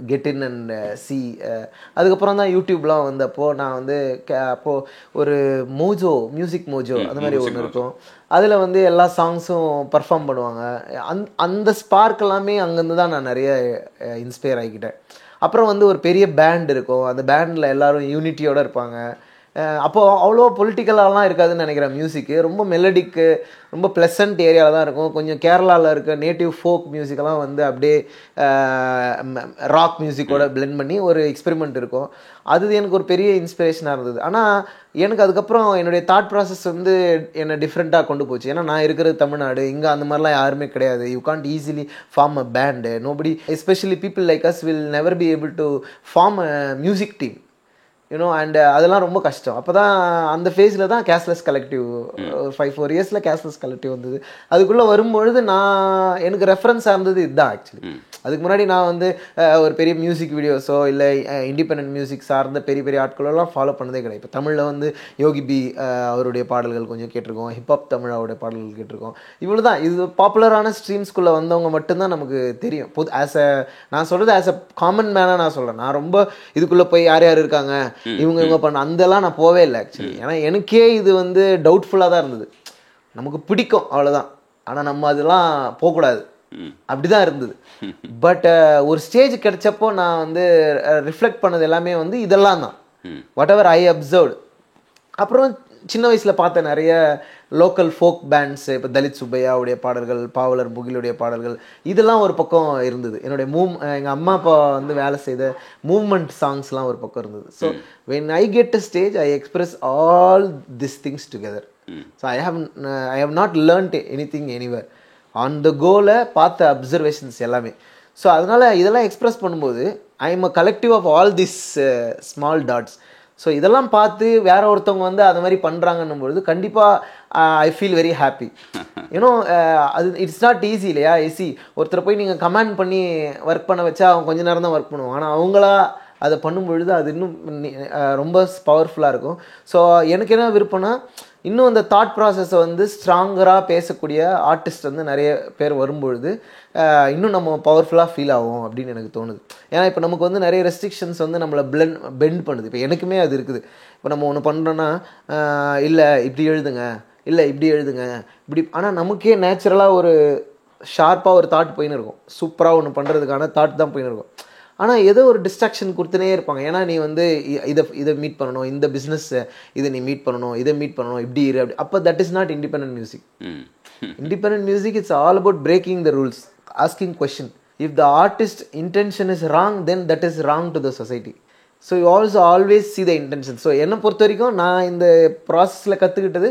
get in and see. அதுக்கப்புறம் தான் யூடியூப்லாம் வந்தப்போ நான் வந்து அப்போது ஒரு மியூசிக் மோஜோ அந்த மாதிரி ஒன்று இருக்கும். அதில் வந்து எல்லா சாங்ஸும் பர்ஃபார்ம் பண்ணுவாங்க. அந்த ஸ்பார்க் எல்லாமே அங்கேருந்து தான் நான் நிறைய இன்ஸ்பயர் ஆகிக்கிட்டேன். அப்புறம் வந்து ஒரு பெரிய பேண்ட் இருக்கும், அந்த பேண்டில் எல்லோரும் யூனிட்டியோடு இருப்பாங்க. அப்போது அவ்வளோ பொலிட்டிக்கலாலாம் இருக்காதுன்னு நினைக்கிறேன். மியூசிக்கு ரொம்ப மெலடிக்கு, ரொம்ப ப்ளசன்ட் ஏரியாவில் தான் இருக்கும். கொஞ்சம் கேரளாவில் இருக்க நேட்டிவ் ஃபோக் மியூசிக்கெல்லாம் வந்து அப்படியே ராக் மியூசிக்கோட பிளெண்ட் பண்ணி ஒரு எக்ஸ்பெரிமெண்ட் இருக்கும். அது எனக்கு ஒரு பெரிய இன்ஸ்பிரேஷனாக இருந்தது. ஆனால் எனக்கு அதுக்கப்புறம் என்னுடைய தாட் ப்ராசஸ் வந்து என்னை டிஃப்ரெண்ட்டாக கொண்டு போச்சு. ஏன்னா நான் இருக்கிறது தமிழ்நாடு, இங்கே அந்த மாதிரிலாம் யாருமே கிடையாது. You can't easily form a band. Nobody, especially people like us will never be able to form a music team, you know. And அதெல்லாம் ரொம்ப கஷ்டம். அப்போ தான் அந்த ஃபேஸில் தான் கேஷ்லெஸ் கலெக்டிவ், 5-4 இயர்ஸில் கேஷ்லெஸ் கலெக்டிவ் வந்தது. அதுக்குள்ளே வரும்பொழுது எனக்கு ரெஃபரன்ஸாக இருந்தது இதுதான் ஆக்சுவலி. அதுக்கு முன்னாடி நான் வந்து ஒரு பெரிய மியூசிக் வீடியோஸோ இல்லை இண்டிபெண்டன்ட் மியூசிக் சார்ந்த பெரிய பெரிய ஆட்களெல்லாம் ஃபாலோ பண்ணதே கிடையாது. இப்போ தமிழில் வந்து யோகி பி அவருடைய பாடல்கள் கொஞ்சம் கேட்டிருக்கோம், ஹிப்ஹாப் தமிழாவுடைய பாடல்கள் கேட்டிருக்கோம். இவ்வளோ தான். இது பாப்புலரான ஸ்ட்ரீம்ஸ்குள்ளே வந்தவங்க மட்டும்தான் நமக்கு தெரியும். நான் சொல்கிறது ஆஸ் அ காமன் மேனாக நான் சொல்கிறேன். நான் ரொம்ப இதுக்குள்ளே போய் யார் யார் இருக்காங்க, இவங்க பண்ண அந்தெல்லாம் நான் போவே இல்லை ஆக்சுவலி. ஏன்னா எனக்கே இது வந்து டவுட்ஃபுல்லாக தான் இருந்தது. நமக்கு பிடிக்கும் அவ்வளோதான், ஆனால் நம்ம அதெல்லாம் போகக்கூடாது, அப்படிதான் இருந்தது. பட் ஒரு ஸ்டேஜ் கிடைச்சப்போ நான் வந்து ரிஃப்ளெக்ட் பண்ணது எல்லாமே வந்து இதெல்லாம் தான், வாட் எவர் ஐ அப்சர்வ்டு. அப்புறம் சின்ன வயசில் பார்த்த நிறைய லோக்கல் ஃபோக் பேண்ட்ஸ், இப்போ தலித் சுப்பையாவுடைய பாடல்கள், பாவலர் முகிலுடைய பாடல்கள், இதெல்லாம் ஒரு பக்கம் இருந்தது. என்னுடைய எங்கள் அம்மா அப்பா வந்து வேலை செய்த மூவ்மெண்ட் சாங்ஸ்லாம் ஒரு பக்கம் இருந்தது. So when I get a stage I express all this things together. So I have not learnt anything anywhere. On the கோவில் பார்த்த அப்சர்வேஷன்ஸ் எல்லாமே. ஸோ அதனால் இதெல்லாம் எக்ஸ்ப்ரெஸ் பண்ணும்போது I am a collective of all this small dots. So இதெல்லாம் பார்த்து வேற ஒருத்தவங்க வந்து அது மாதிரி பண்ணுறாங்கன்னும் பொழுது கண்டிப்பாக ஐ ஃபீல் வெரி ஹாப்பி. ஏன்னோ அது இட்ஸ் நாட் ஈஸி இல்லையா? ஒருத்தரை போய் நீங்கள் கமாண்ட் பண்ணி ஒர்க் பண்ண வச்சா அவங்க கொஞ்ச நேரம் தான் ஒர்க் பண்ணுவாங்க. ஆனால் அவங்களா அதை பண்ணும் பொழுது அது இன்னும் ரொம்ப பவர்ஃபுல்லாக இருக்கும். ஸோ எனக்கு என்ன விருப்பம்னா, இன்னும் அந்த தாட் ப்ராசஸை வந்து ஸ்ட்ராங்கராக பேசக்கூடிய ஆர்டிஸ்ட் வந்து நிறைய பேர் வரும்பொழுது இன்னும் நம்ம பவர்ஃபுல்லாக ஃபீல் ஆகும் அப்படின்னு எனக்கு தோணுது. ஏன்னா இப்போ நமக்கு வந்து நிறைய ரெஸ்ட்ரிக்ஷன்ஸ் வந்து நம்மளை பெண்ட் பண்ணுது. இப்போ எனக்குமே அது இருக்குது. இப்போ நம்ம ஒன்று பண்ணுறோன்னா, இல்லை இப்படி எழுதுங்க, இல்லை இப்படி எழுதுங்க, இப்படி. ஆனால் நமக்கே நேச்சுரலாக ஒரு ஷார்ப்பாக ஒரு தாட் போயின்னு இருக்கும். சூப்பராக ஒன்று பண்ணுறதுக்கான தாட் தான் போயின்னு இருக்கும். ஆனால் ஏதோ ஒரு டிஸ்ட்ராக்ஷன் கொடுத்துனே இருப்பாங்க. ஏன்னா நீ வந்து இதை மீட் பண்ணணும், இந்த பிஸ்னஸ் இதை நீ மீட் பண்ணணும், இதை மீட் பண்ணணும், இப்படி இரு அப்படி. அப்போ that is not independent music. Independent music it's all about breaking the rules, asking question. If the artist intention is wrong, then that is wrong to the society. So you also always see the intention. So என்னை பொறுத்த வரைக்கும் நான் இந்த ப்ராசஸில் கற்றுக்கிட்டது,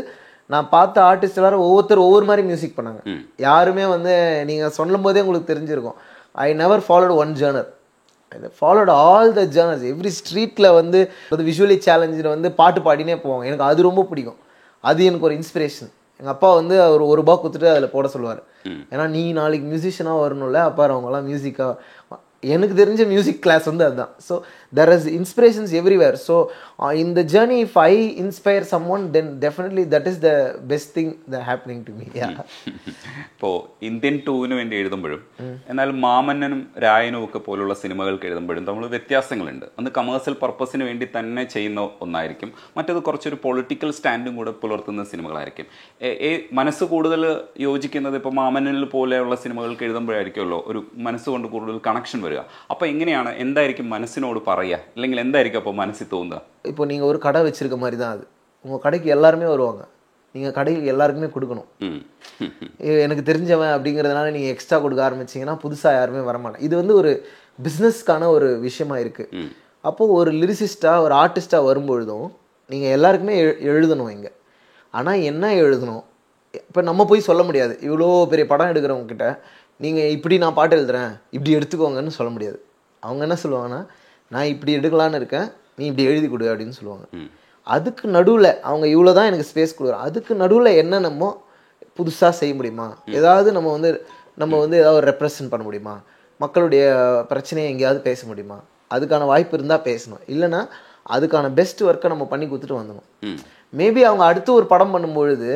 நான் பார்த்த artist எல்லாரும் ஒவ்வொருத்தர் ஒவ்வொரு மாதிரி மியூசிக் பண்ணாங்க. யாருமே வந்து நீங்கள் சொல்லும் போதே உங்களுக்கு தெரிஞ்சிருக்கும், I never followed one genre, I followed all the genres. Every ஸ்ட்ரீட்டில் வந்து விஷுவலி சேலஞ்சில் வந்து பாட்டு பாடினே போவாங்க. எனக்கு அது ரொம்ப பிடிக்கும். அது எனக்கு ஒரு இன்ஸ்பிரேஷன். எங்கள் அப்பா வந்து அவர் ₹1 கொடுத்துட்டு அதில் போட சொல்லுவார். ஏன்னா நீ நாளைக்கு மியூசிஷியனாக வரணும்ல, அப்போ அவங்களாம் மியூசிக்காக. எனக்கு தெரிஞ்ச மியூசிக் கிளாஸ் வந்து அதுதான். So there is inspirations everywhere. So இந்த journey if I inspire someone, then definitely that is the best thing the happening to me. ഇപ്പോൾ ഇന്ത്യൻ 2-ന് വേണ്ടി എഴുതുമ്പോഴും എന്നാൽ മാമന്നനും രായനും ഒക്കെ പോലുള്ള സിനിമകൾക്ക് എഴുതുമ്പോഴും നമ്മൾ വ്യത്യാസങ്ങളുണ്ട്. അന്ന് കമേഴ്സ്യൽ പർപ്പസിന് വേണ്ടി തന്നെ ചെയ്യുന്ന ഒന്നായിരിക്കും, മറ്റത് കുറച്ചൊരു പൊളിറ്റിക്കൽ സ്റ്റാൻഡും കൂടെ പുലർത്തുന്ന സിനിമകളായിരിക്കും. മനസ്സ് കൂടുതൽ യോജിക്കുന്നത് ഇപ്പോൾ മാമന്നനിൽ പോലെയുള്ള സിനിമകൾക്ക് എഴുതുമ്പോഴായിരിക്കുമല്ലോ ഒരു മനസ്സുകൊണ്ട് കൂടുതൽ കണക്ഷൻ വരിക. അപ്പോൾ എങ്ങനെയാണ്, എന്തായിരിക്കും മനസ്സിനോട് പറയുക, അല്ലെങ്കിൽ എന്തായിരിക്കും അപ്പോൾ മനസ്സിൽ തോന്നുക? இப்போ நீங்கள் ஒரு கடை வச்சிருக்க மாதிரி தான் அது. உங்கள் கடைக்கு எல்லாருமே வருவாங்க, நீங்கள் கடைக்கு எல்லாருக்குமே கொடுக்கணும். எனக்கு தெரிஞ்சவன் அப்படிங்கிறதுனால நீங்கள் எக்ஸ்ட்ரா கொடுக்க ஆரம்பிச்சிங்கன்னா புதுசாக யாருமே வரமாட்டேன். இது வந்து ஒரு பிஸ்னஸ்க்கான ஒரு விஷயமா இருக்குது. அப்போது ஒரு லிரிசிஸ்டாக ஒரு ஆர்டிஸ்டாக வரும்பொழுதும் நீங்கள் எல்லாருக்குமே எழுதணும் இங்கே. ஆனால் என்ன எழுதணும், இப்போ நம்ம போய் சொல்ல முடியாது. இவ்வளோ பெரிய படம் எடுக்கிறவங்க கிட்ட நீங்கள் இப்படி நான் பாட்டு எழுதுறேன், இப்படி எடுத்துக்கோங்கன்னு சொல்ல முடியாது. அவங்க என்ன சொல்லுவாங்கன்னா, நான் இப்படி எடுக்கலான்னு இருக்கேன், நீ இப்படி எழுதி கொடு அப்படின்னு சொல்லுவாங்க. அதுக்கு நடுவில் அவங்க இவ்வளோ தான் எனக்கு ஸ்பேஸ் கொடுக்குறோம், அதுக்கு நடுவில் என்ன நம்ம புதுசாக செய்ய முடியுமா, ஏதாவது நம்ம வந்து ஏதாவது ரெப்ரசன்ட் பண்ண முடியுமா, மக்களுடைய பிரச்சனையை எங்கேயாவது பேச முடியுமா, அதுக்கான வாய்ப்பு இருந்தால் பேசணும். இல்லைனா அதுக்கான பெஸ்ட் ஒர்க்கை நம்ம பண்ணி கொடுத்துட்டு வந்துடணும். மேபி அவங்க அடுத்து ஒரு படம் பண்ணும்பொழுது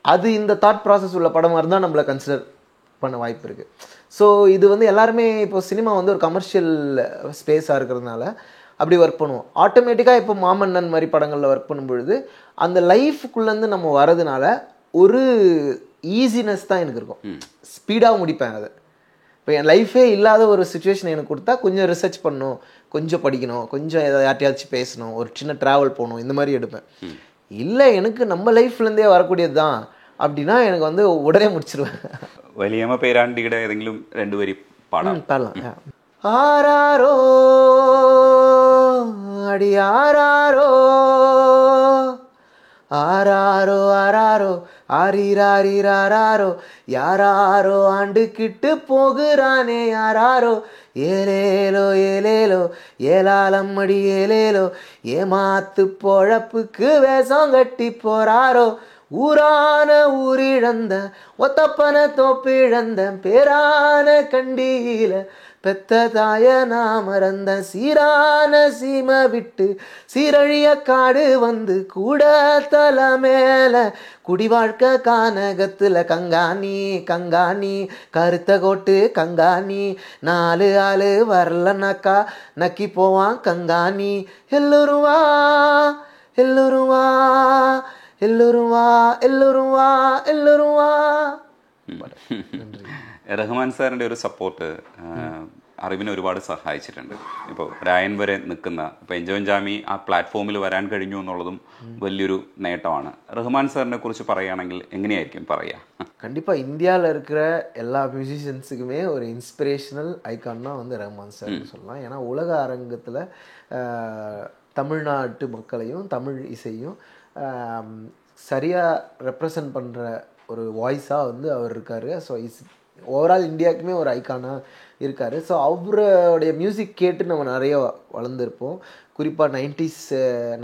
அது இந்த தாட் ப்ராசஸ் உள்ள படமாக இருந்தால் நம்மளை கன்சிடர் பண்ண வாய்ப்பு இருக்குது. ஸோ இது வந்து எல்லாருமே இப்போ சினிமா வந்து ஒரு கமர்ஷியல் ஸ்பேஸாக இருக்கிறதுனால அப்படி ஒர்க் பண்ணுவோம். ஆட்டோமேட்டிக்காக இப்போ மாமன்னன் மாதிரி படங்களில் ஒர்க் பண்ணும்பொழுது அந்த லைஃபுக்குள்ளேருந்து நம்ம வரதுனால ஒரு ஈஸினஸ் தான் எனக்கு இருக்கும். ஸ்பீடாக முடிப்பேன் அதை. இப்போ என் லைஃபே இல்லாத ஒரு சுச்சுவேஷன் எனக்கு கொடுத்தா கொஞ்சம் ரிசர்ச் பண்ணணும், கொஞ்சம் படிக்கணும், கொஞ்சம் ஏதாவது யார்ட்டையாச்சும் பேசணும், ஒரு சின்ன ட்ராவல் போகணும், இந்த மாதிரி எடுப்பேன். இல்லை எனக்கு நம்ம லைஃப்லேருந்தே வரக்கூடியது தான் அப்படின்னா எனக்கு வந்து உடனே முடிச்சிருவேன். വലിയമ്മ പേരാണ്ടിയുടെ ഏതെങ്കിലും 2 വരി പാടാം. ஆராரோ அடி ஆராரோ ஆராரோ ஆராரோ ஆரிராரிராரோ யாராரோ ஆண்டுக்கிட்டு போகிறானே யாராரோ ஏலேலோ ஏலேலோ ஏலாலம் அடி ஏலேலோ ஏமாத்து பொழப்புக்கு வேஷம் கட்டி போறாரோ ஊரான ஊரிழந்த ஒத்தப்பன தோப்பிழந்த பேரான கண்டியில பெத்த தாய நான் மறந்த சீரான சீமை விட்டு சீரழிய காடு வந்து கூட தலை மேல குடி வாழ்க்கை கானகத்துல கங்காணி கங்காணி கருத்த கோட்டு கங்காணி 4 ஆளு வரலனாக்கா நக்கி போவான் கங்காணி. எல்லோரும் வா எல்லோரும் வா എല്ലോരും വാ എല്ലോരും വാ എല്ലോരും വാ. റഹ്മാൻ സാറിൻ്റെ ഒരു സപ്പോർട്ട് അറിവിനെ ഒരുപാട് സഹായിച്ചിട്ടുണ്ട്. ഇപ്പോൾ രായൻ വരെ നിൽക്കുന്ന ഇപ്പോൾ എൻജോയ് ജാമി ആ പ്ലാറ്റ്ഫോമിൽ വരാൻ കഴിഞ്ഞു എന്നുള്ളതും വലിയൊരു നേട്ടമാണ്. റഹ്മാൻ സാറിനെ കുറിച്ച് പറയുകയാണെങ്കിൽ എങ്ങനെയായിരിക്കും പറയുക? கண்டிப்பாக இந்தியாவில் இருக்கிற எல்லா மியூசிஷியன்ஸுக்குமே ஒரு இன்ஸ்பிரேஷனல் ஐக்கான்னா வந்து ரஹ்மான் சார்னு சொல்லலாம். ஏன்னா உலக அரங்கத்தில் தமிழ்நாட்டு மக்களையும் தமிழ் இசையும் சரியாக ரெப்ரசன்ட் பண்ணுற ஒரு வாய்ஸாக வந்து அவர் இருக்கார். ஸோ ஓவரால் இந்தியாவுக்குமே ஒரு ஐக்கானாக இருக்கார். ஸோ அவருடைய மியூசிக் கேட்டு நம்ம நிறைய வளர்ந்துருப்போம். குறிப்பாக 90s,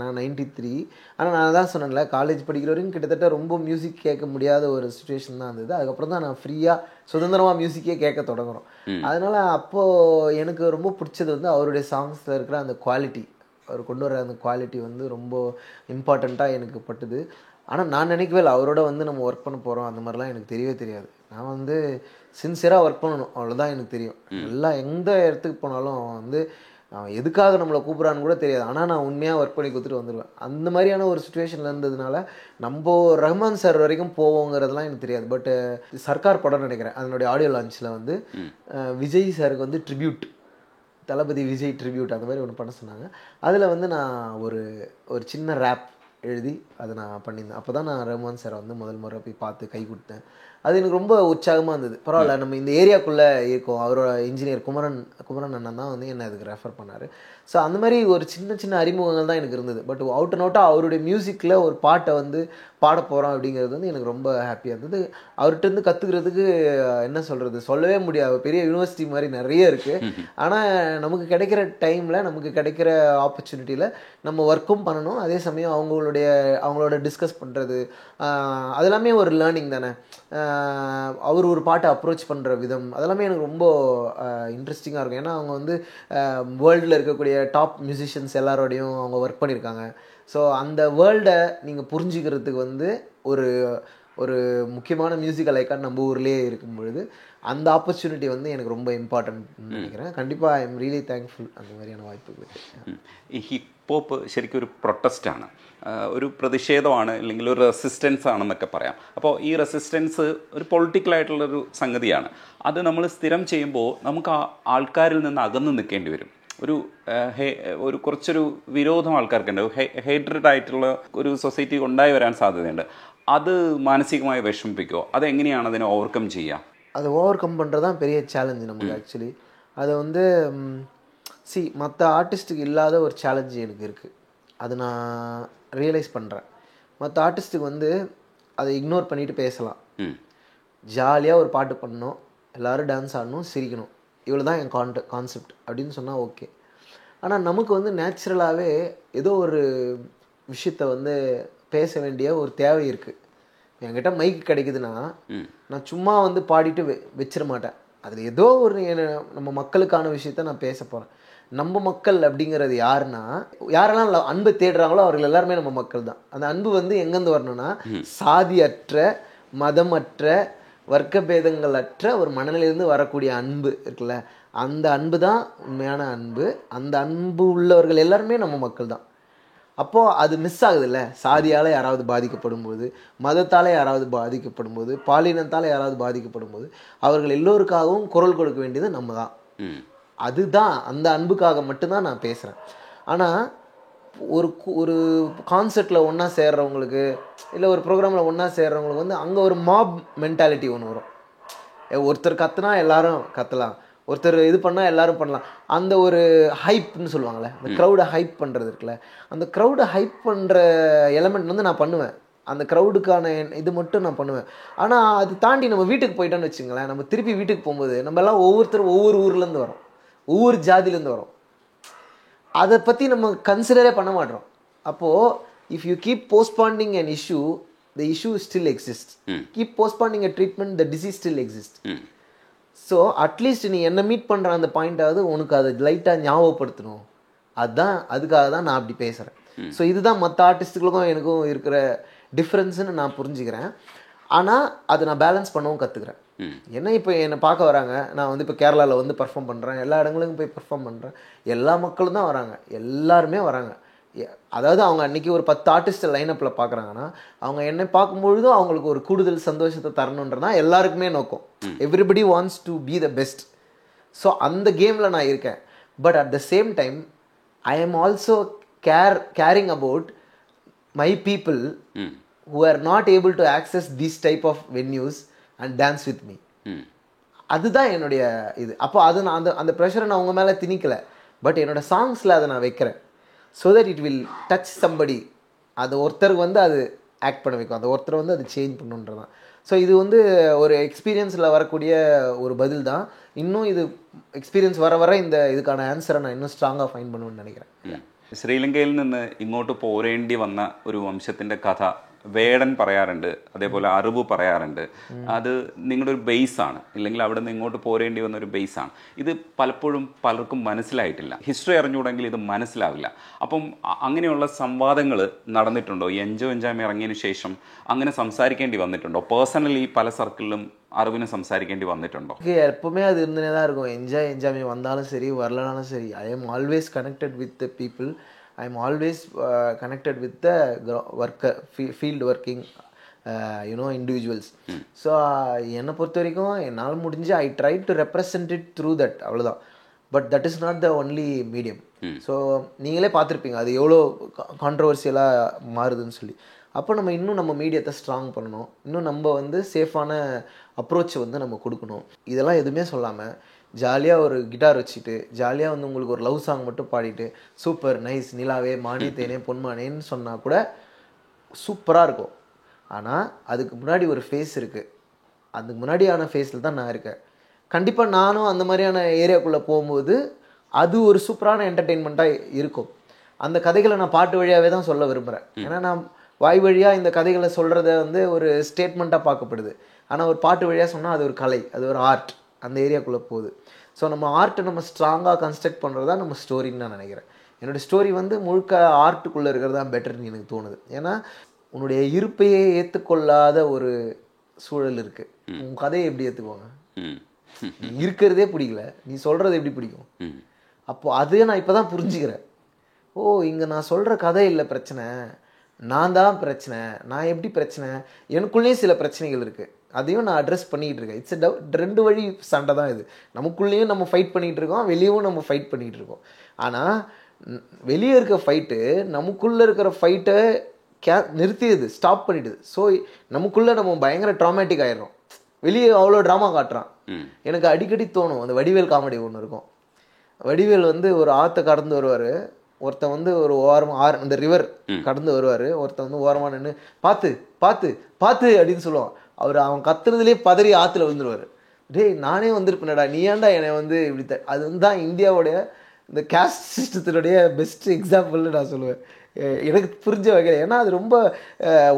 நான் 93. ஆனால் நான் தான் சொன்னேன்ல, காலேஜ் படிக்கிற வரைக்கும் கிட்டத்தட்ட ரொம்ப மியூசிக் கேட்க முடியாத ஒரு சுச்சுவேஷன் தான் இருந்தது. அதுக்கப்புறம் தான் நான் ஃப்ரீயாக சுதந்திரமாக மியூசிக்கே கேட்க தொடங்குறோம். அதனால் அப்போது எனக்கு ரொம்ப பிடிச்சது வந்து அவருடைய சாங்ஸில் இருக்கிற அந்த குவாலிட்டி, அவர் கொண்டு வர அந்த குவாலிட்டி வந்து ரொம்ப இம்பார்ட்டண்ட்டாக எனக்கு பட்டுது. ஆனால் நான் நினைக்கவே இல்லை அவரோட வந்து நம்ம ஒர்க் பண்ண போகிறோம், அந்த மாதிரிலாம் எனக்கு தெரியவே தெரியாது. நான் வந்து சின்சியராக ஒர்க் பண்ணணும், அவ்வளோதான் எனக்கு தெரியும். எல்லாம் எந்த இடத்துக்கு போனாலும் வந்து எதுக்காக நம்மளை கூப்பிட்றான்னு கூட தெரியாது. ஆனால் நான் உண்மையாக ஒர்க் பண்ணி கொடுத்துட்டு வந்துடுவேன். அந்த மாதிரியான ஒரு சுச்சுவேஷனில் இருந்ததுனால நம்ம ரஹ்மான் சார் வரைக்கும் போவோங்கிறதுலாம் எனக்கு தெரியாது. பட் சர்க்கார் படம் நினைக்கிறேன், அதனுடைய ஆடியோ லான்ச்சில் வந்து விஜய் சாருக்கு வந்து ட்ரிபியூட் தளபதி விஜய் ட்ரிபியூட் அந்த மாதிரி ஒன்று பண்ண சொன்னாங்க. அதில் வந்து நான் ஒரு ஒரு சின்ன ரேப் எழுதி அதை நான் பண்ணியிருந்தேன். அப்போ தான் நான் ரஹ்மான் சாரை வந்து முதல் முறை போய் பார்த்து கை கொடுத்தேன். அது எனக்கு ரொம்ப உற்சாகமாக இருந்தது. பரவாயில்ல, நம்ம இந்த ஏரியாக்குள்ளே இருக்கோம். அவரோட இன்ஜினியர் குமரன் அண்ணன் தான் வந்து என்னை அதுக்கு ரெஃபர் பண்ணார். ஸோ அந்த மாதிரி ஒரு சின்ன சின்ன அறிமுகங்கள் தான் எனக்கு இருந்தது. பட் அவுட் அண்ட் அவுட்டாக அவருடைய மியூசிக்கில் ஒரு பாட்டை வந்து பாட போகிறோம் அப்படிங்கிறது வந்து எனக்கு ரொம்ப ஹாப்பியாக இருந்தது. அவர்கிட்டருந்து கற்றுக்கிறதுக்கு என்ன சொல்கிறது, சொல்லவே முடியாது. பெரிய யூனிவர்சிட்டி மாதிரி நிறைய இருக்குது. ஆனால் நமக்கு கிடைக்கிற டைமில், நமக்கு கிடைக்கிற ஆப்பர்ச்சுனிட்டியில் நம்ம ஒர்க்கும் பண்ணணும். அதே சமயம் அவங்களோட டிஸ்கஸ் பண்ணுறது அதெல்லாமே ஒரு லேர்னிங் தானே. அவர் ஒரு பாட்டை அப்ரோச் பண்ணுற விதம் அதெல்லாமே எனக்கு ரொம்ப இன்ட்ரெஸ்டிங்காக இருக்கும். ஏன்னா அவங்க வந்து வேர்ல்டில் இருக்கக்கூடிய டாப் மியூசிஷியன்ஸ் எல்லாரோடையும் அவங்க ஒர்க் பண்ணியிருக்காங்க. ஸோ அந்த வேர்ல்டை நீங்கள் புரிஞ்சுக்கிறதுக்கு வந்து ஒரு ஒரு முக்கியமான மியூசிக்கல் ஐக்கான் நம்ம ஊர்லேயே இருக்கும் பொழுது அந்த ஆப்பர்ச்சுனிட்டி வந்து எனக்கு ரொம்ப இம்பார்ட்டன்ட்னு நினைக்கிறேன். கண்டிப்பாக ஐ எம் ரியலி தேங்க்ஃபுல் அந்த மாதிரியான വായ്പകൾക്ക്. ഈ ഹിപ്പ് ഹോപ്പ് ശരിക്കും ഒരു പ്രൊട്ടസ്റ്റാണ്, ഒരു പ്രതിഷേധമാണ്, അല്ലെങ്കിൽ ഒരു റെസിസ്റ്റൻസ് ആണെന്നൊക്കെ പറയാം. അപ്പോൾ ഈ റെസിസ്റ്റൻസ് ഒരു പൊളിറ്റിക്കലായിട്ടുള്ളൊരു സംഗതിയാണ്. അത് നമ്മൾ സ്ഥിരം ചെയ്യുമ്പോൾ നമുക്ക് ആ ആൾക്കാരിൽ നിന്ന് അകന്ന് നിൽക്കേണ്ടി വരും. ഒരു കുറച്ചൊരു വിരോധം ആൾക്കാർക്കുണ്ട്, ഹേറ്റഡ് ആയിട്ടുള്ള ഒരു സൊസൈറ്റി ഉണ്ടായി വരാൻ സാധ്യതയുണ്ട്. അത് മാനസികമായി വിഷമിപ്പിക്കുമോ? അതെങ്ങനെയാണ് അതിനെ ഓവർകം ചെയ്യുക? அதை ஓவர் கம் பண்ணுறது தான் பெரிய சேலஞ்சு நமக்கு ஆக்சுவலி. அதை வந்து மற்ற ஆர்டிஸ்ட்டுக்கு இல்லாத ஒரு சேலஞ்சு எனக்கு இருக்குது. அது நான் ரியலைஸ் பண்ணுறேன். மற்ற ஆர்டிஸ்ட்டுக்கு வந்து அதை இக்னோர் பண்ணிவிட்டு பேசலாம், ஜாலியாக ஒரு பாட்டு பண்ணணும், எல்லோரும் டான்ஸ் ஆடணும், சிரிக்கணும், இவ்வளோ தான் என் கான்செப்ட் அப்படின்னு சொன்னால் ஓகே. ஆனால் நமக்கு வந்து நேச்சுரலாகவே ஏதோ ஒரு விஷயத்தை வந்து பேச வேண்டிய ஒரு தேவை இருக்குது. என்கிட்ட மைக் கிடைக்குதுன்னா நான் சும்மா வந்து பாடிட்டு வச்சிட மாட்டேன். அதில் ஏதோ ஒரு நம்ம மக்களுக்கான விஷயத்த நான் பேச போகிறேன். நம்ம மக்கள் அப்படிங்கிறது யாருன்னா, யாரெல்லாம் அன்பை தேடுறாங்களோ அவர்கள் எல்லாருமே நம்ம மக்கள் தான். அந்த அன்பு வந்து எங்கேருந்து வரணும்னா, சாதியற்ற, மதமற்ற, வர்க்க பேதங்களற்ற ஒரு மனநிலையிலேருந்து வரக்கூடிய அன்பு இருக்குல்ல, அந்த அன்பு தான் உண்மையான அன்பு. அந்த அன்பு உள்ளவர்கள் எல்லாருமே நம்ம மக்கள் தான். அப்போது அது மிஸ் ஆகுதுல்ல. சாதியால் யாராவது பாதிக்கப்படும் போது, மதத்தால் யாராவது பாதிக்கப்படும் போது, பாலினத்தால் யாராவது பாதிக்கப்படும் போது அவர்கள் எல்லோருக்காகவும் குரல் கொடுக்க வேண்டியது நம்ம தான். அதுதான், அந்த அன்புக்காக மட்டும்தான் நான் பேசுகிறேன். ஆனால் ஒரு கான்சர்ட்டில் ஒன்றா சேர்றவங்களுக்கு, இல்லை ஒரு ப்ரோக்ராமில் ஒன்றா சேர்றவங்களுக்கு வந்து அங்கே ஒரு மாப் மென்டாலிட்டி ஒன்று வரும். ஒருத்தர் கத்துனா எல்லாரும் கத்தலாம், ஒருத்தர் இது பண்ணால் எல்லோரும் பண்ணலாம். அந்த ஒரு ஹைப்னு சொல்லுவாங்கள்ல, அந்த க்ரௌடை ஹைப் பண்ணுறது இருக்குல்ல, அந்த க்ரௌடை ஹைப் பண்ணுற எலமெண்ட் வந்து நான் பண்ணுவேன். அந்த க்ரௌடுக்கான இது மட்டும் நான் பண்ணுவேன். ஆனால் அது தாண்டி நம்ம வீட்டுக்கு போயிட்டோன்னு வச்சுங்களேன், நம்ம திருப்பி வீட்டுக்கு போகும்போது நம்ம எல்லாம் ஒவ்வொருத்தரும் ஒவ்வொரு ஊர்லேருந்து வரோம், ஒவ்வொரு ஜாதியிலேருந்து வரோம். அதை பற்றி நம்ம கன்சிடரே பண்ண மாட்டோம். அப்போது if you keep postponing an issue, the issue still exists. Keep postponing a treatment, the disease still exists. So at least நீ என்னை மீட் பண்ணுற அந்த பாயிண்டாவது உனக்கு அதை லைட்டாக ஞாபகப்படுத்தணும். அதுக்காக தான் நான் அப்படி பேசுகிறேன். ஸோ இதுதான் மற்ற ஆர்டிஸ்ட்டுகளுக்கும் எனக்கும் இருக்கிற டிஃப்ரென்ஸுன்னு நான் புரிஞ்சுக்கிறேன். ஆனால் அதை நான் பேலன்ஸ் பண்ணவும் கற்றுக்குறேன். ஏன்னா இப்போ என்னை பார்க்க வராங்க, நான் வந்து இப்போ கேரளாவில் வந்து பர்ஃபார்ம் பண்ணுறேன், எல்லா இடங்களுக்கும் போய் பர்ஃபார்ம் பண்ணுறேன், எல்லா மக்களும் தான் வராங்க, எல்லாருமே வராங்க. அதாவது அவங்க அன்றைக்கி ஒரு 10 ஆர்டிஸ்ட்டை லைனப்பில் பார்க்குறாங்கன்னா அவங்க என்னை பார்க்கும்பொழுதும் அவங்களுக்கு ஒரு கூடுதல் சந்தோஷத்தை தரணுன்றதான் எல்லாருக்குமே நோக்கம். Everybody wants to be the best. So அந்த கேமில் நான் இருக்கேன். But at the same time I am also caring about my people who are not able to access these type of venues and dance with me. அதுதான் என்னுடைய இது. அப்போ அது நான் அந்த ப்ரெஷரை நான் உங்கள் மேலே திணிக்கலை, பட் என்னோடய சாங்ஸில் அதை நான் வைக்கிறேன். So that it will touch somebody. அது ஒருத்தருக்கு வந்து அது ஆக்ட் பண்ண வைக்கும், அது ஒருத்தர் வந்து அது சேஞ்ச் பண்ணுன்றதான். ஸோ இது வந்து ஒரு எக்ஸ்பீரியன்ஸில் வரக்கூடிய ஒரு பதில் தான். இன்னும் இது எக்ஸ்பீரியன்ஸ் வர வர இதுக்கான ആൻസറെ நான் இன்னுം സ്ട്രോങ്ങാ ഫൈൻഡ് பண்ணுவேன்னு நினைக்கிறேன். ശ്രീലങ്കയിൽ നിന്ന് ഇങ്ങോട്ട് പോരേണ്ടി വന്ന ഒരു വംശത്തിൻ്റെ കഥ വേടൻ പറയാറുണ്ട്, അതേപോലെ അറിവ് പറയാറുണ്ട്. അത് നിങ്ങളുടെ ഒരു ബേസാണ്, ഇല്ലെങ്കിൽ അവിടെ നിന്ന് ഇങ്ങോട്ട് പോരേണ്ടി വന്ന ഒരു ബേസാണ്. ഇത് പലപ്പോഴും പലർക്കും മനസ്സിലായിട്ടില്ല. ഹിസ്റ്ററി അറിഞ്ഞുകൂടെങ്കിൽ ഇത് മനസ്സിലാവില്ല. അപ്പം അങ്ങനെയുള്ള സംവാദങ്ങൾ നടന്നിട്ടുണ്ടോ? ഈ എൻജോയ് എൻജാമി ഇറങ്ങിയതിന് ശേഷം അങ്ങനെ സംസാരിക്കേണ്ടി വന്നിട്ടുണ്ടോ? പേഴ്സണലി പല സർക്കിളിലും അറിവിന് സംസാരിക്കേണ്ടി വന്നിട്ടുണ്ടോ? எப்பவுமே அது இருந்துனே தான் இருக்கும். என்ஜாமி வந்தாலும் சரி வரலனாலும் சரி, I am always connected with the people. I am always connected with the worker, field working, individuals. So என்னை பொறுத்த வரைக்கும் என்னால் முடிஞ்சு I try to represent it through that, அவ்வளோதான். But that is not the only medium. So நீங்களே பார்த்துருப்பீங்க அது எவ்வளோ கான்ட்ரவர்சியலாக மாறுதுன்னு சொல்லி. அப்போ நம்ம இன்னும் நம்ம மீடியத்தை ஸ்ட்ராங் பண்ணணும், இன்னும் நம்ம வந்து சேஃபான அப்ரோச்சை வந்து நம்ம கொடுக்கணும். இதெல்லாம் எதுவுமே சொல்லாமல் ஜாலியாக ஒரு கிட்டார் வச்சுட்டு ஜாலியாக வந்து உங்களுக்கு ஒரு லவ் சாங் மட்டும் பாடிட்டு சூப்பர் நைஸ் நிலாவே மானே தேனே பொன்மானேன்னு சொன்னால் கூட சூப்பராக இருக்கும். ஆனால் அதுக்கு முன்னாடி ஒரு ஃபேஸ் இருக்குது, அதுக்கு முன்னாடியான ஃபேஸில் தான் நான் இருக்கேன். கண்டிப்பாக நானும் அந்த மாதிரியான ஏரியாக்குள்ளே போகும்போது அது ஒரு சூப்பரான என்டர்டெயின்மெண்ட்டாக இருக்கும். அந்த கதைகளை நான் பாட்டு வழியாகவே தான் சொல்ல விரும்புகிறேன். ஏன்னா நான் வாய் வழியாக இந்த கதைகளை சொல்கிறத வந்து ஒரு ஸ்டேட்மெண்ட்டாக பார்க்கப்படுது. ஆனால் ஒரு பாட்டு வழியாக சொன்னால் அது ஒரு கலை, அது ஒரு ஆர்ட், அந்த ஏரியாக்குள்ளே போகுது. ஸோ நம்ம ஆர்ட்டை நம்ம ஸ்ட்ராங்காக கன்ஸ்ட்ரக்ட் பண்ணுறது தான் நம்ம ஸ்டோரின்னு நான் நினைக்கிறேன். என்னோடய ஸ்டோரி வந்து முழுக்க ஆர்ட்டுக்குள்ளே இருக்கிறது தான் பெட்டர்னு எனக்கு தோணுது. ஏன்னா உன்னுடைய இருப்பையே ஏற்றுக்கொள்ளாத ஒரு சூழல் இருக்குது, உன் கதையை எப்படி ஏற்றுக்குவாங்க? இருக்கிறதே பிடிக்கல, நீ சொல்கிறது எப்படி பிடிக்கும்? அப்போது அதே நான் இப்போ தான் புரிஞ்சுக்கிறேன். ஓ இங்கே நான் சொல்கிற கதை இல்லை பிரச்சனை, நான் தான் பிரச்சனை. நான் எப்படி பிரச்சனை? எனக்குள்ளேயும் சில பிரச்சனைகள் இருக்குது, அதையும் நான் அட்ரஸ் பண்ணிகிட்டு இருக்கேன். இட்ஸ் ரெண்டு வழி சண்டை தான் இது. நமக்குள்ளேயும் நம்ம ஃபைட் பண்ணிகிட்டு இருக்கோம், வெளியவும் நம்ம ஃபைட் பண்ணிகிட்டு இருக்கோம். ஆனால் வெளியே இருக்க ஃபைட்டு நமக்குள்ளே இருக்கிற ஃபைட்டை நிறுத்திடுது, ஸ்டாப் பண்ணிடுது. ஸோ நமக்குள்ளே நம்ம பயங்கர ட்ராமேட்டிக் ஆகிடுறோம். வெளியே அவ்வளோ ட்ராமா காட்டுறான். எனக்கு அடிக்கடி தோணும், அந்த வடிவேல் காமெடி ஒன்று இருக்கும். வடிவேல் வந்து ஒரு ஆற்றை கடந்து வருவார், ஒருத்தன் வந்து ஒரு ஓரமாக அந்த ரிவர் கடந்து வருவார், ஒருத்தன் வந்து ஓரமாக நின்று பார்த்து பார்த்து பார்த்து அப்படின்னு சொல்லுவான். அவன் கத்துறதுலேயே பதறி ஆற்றுல விழுந்துருவார். டேய் நானே வந்திருப்பேனடா, நீ ஏன்டா என்னை வந்து இப்படி அது வந்து தான் இந்தியாவுடைய இந்த கேஸ்ட் சிஸ்டத்தினுடைய பெஸ்ட் எக்ஸாம்பிள்னு நான் சொல்லுவேன், எனக்கு புரிஞ்ச வகையில். ஏன்னா அது ரொம்ப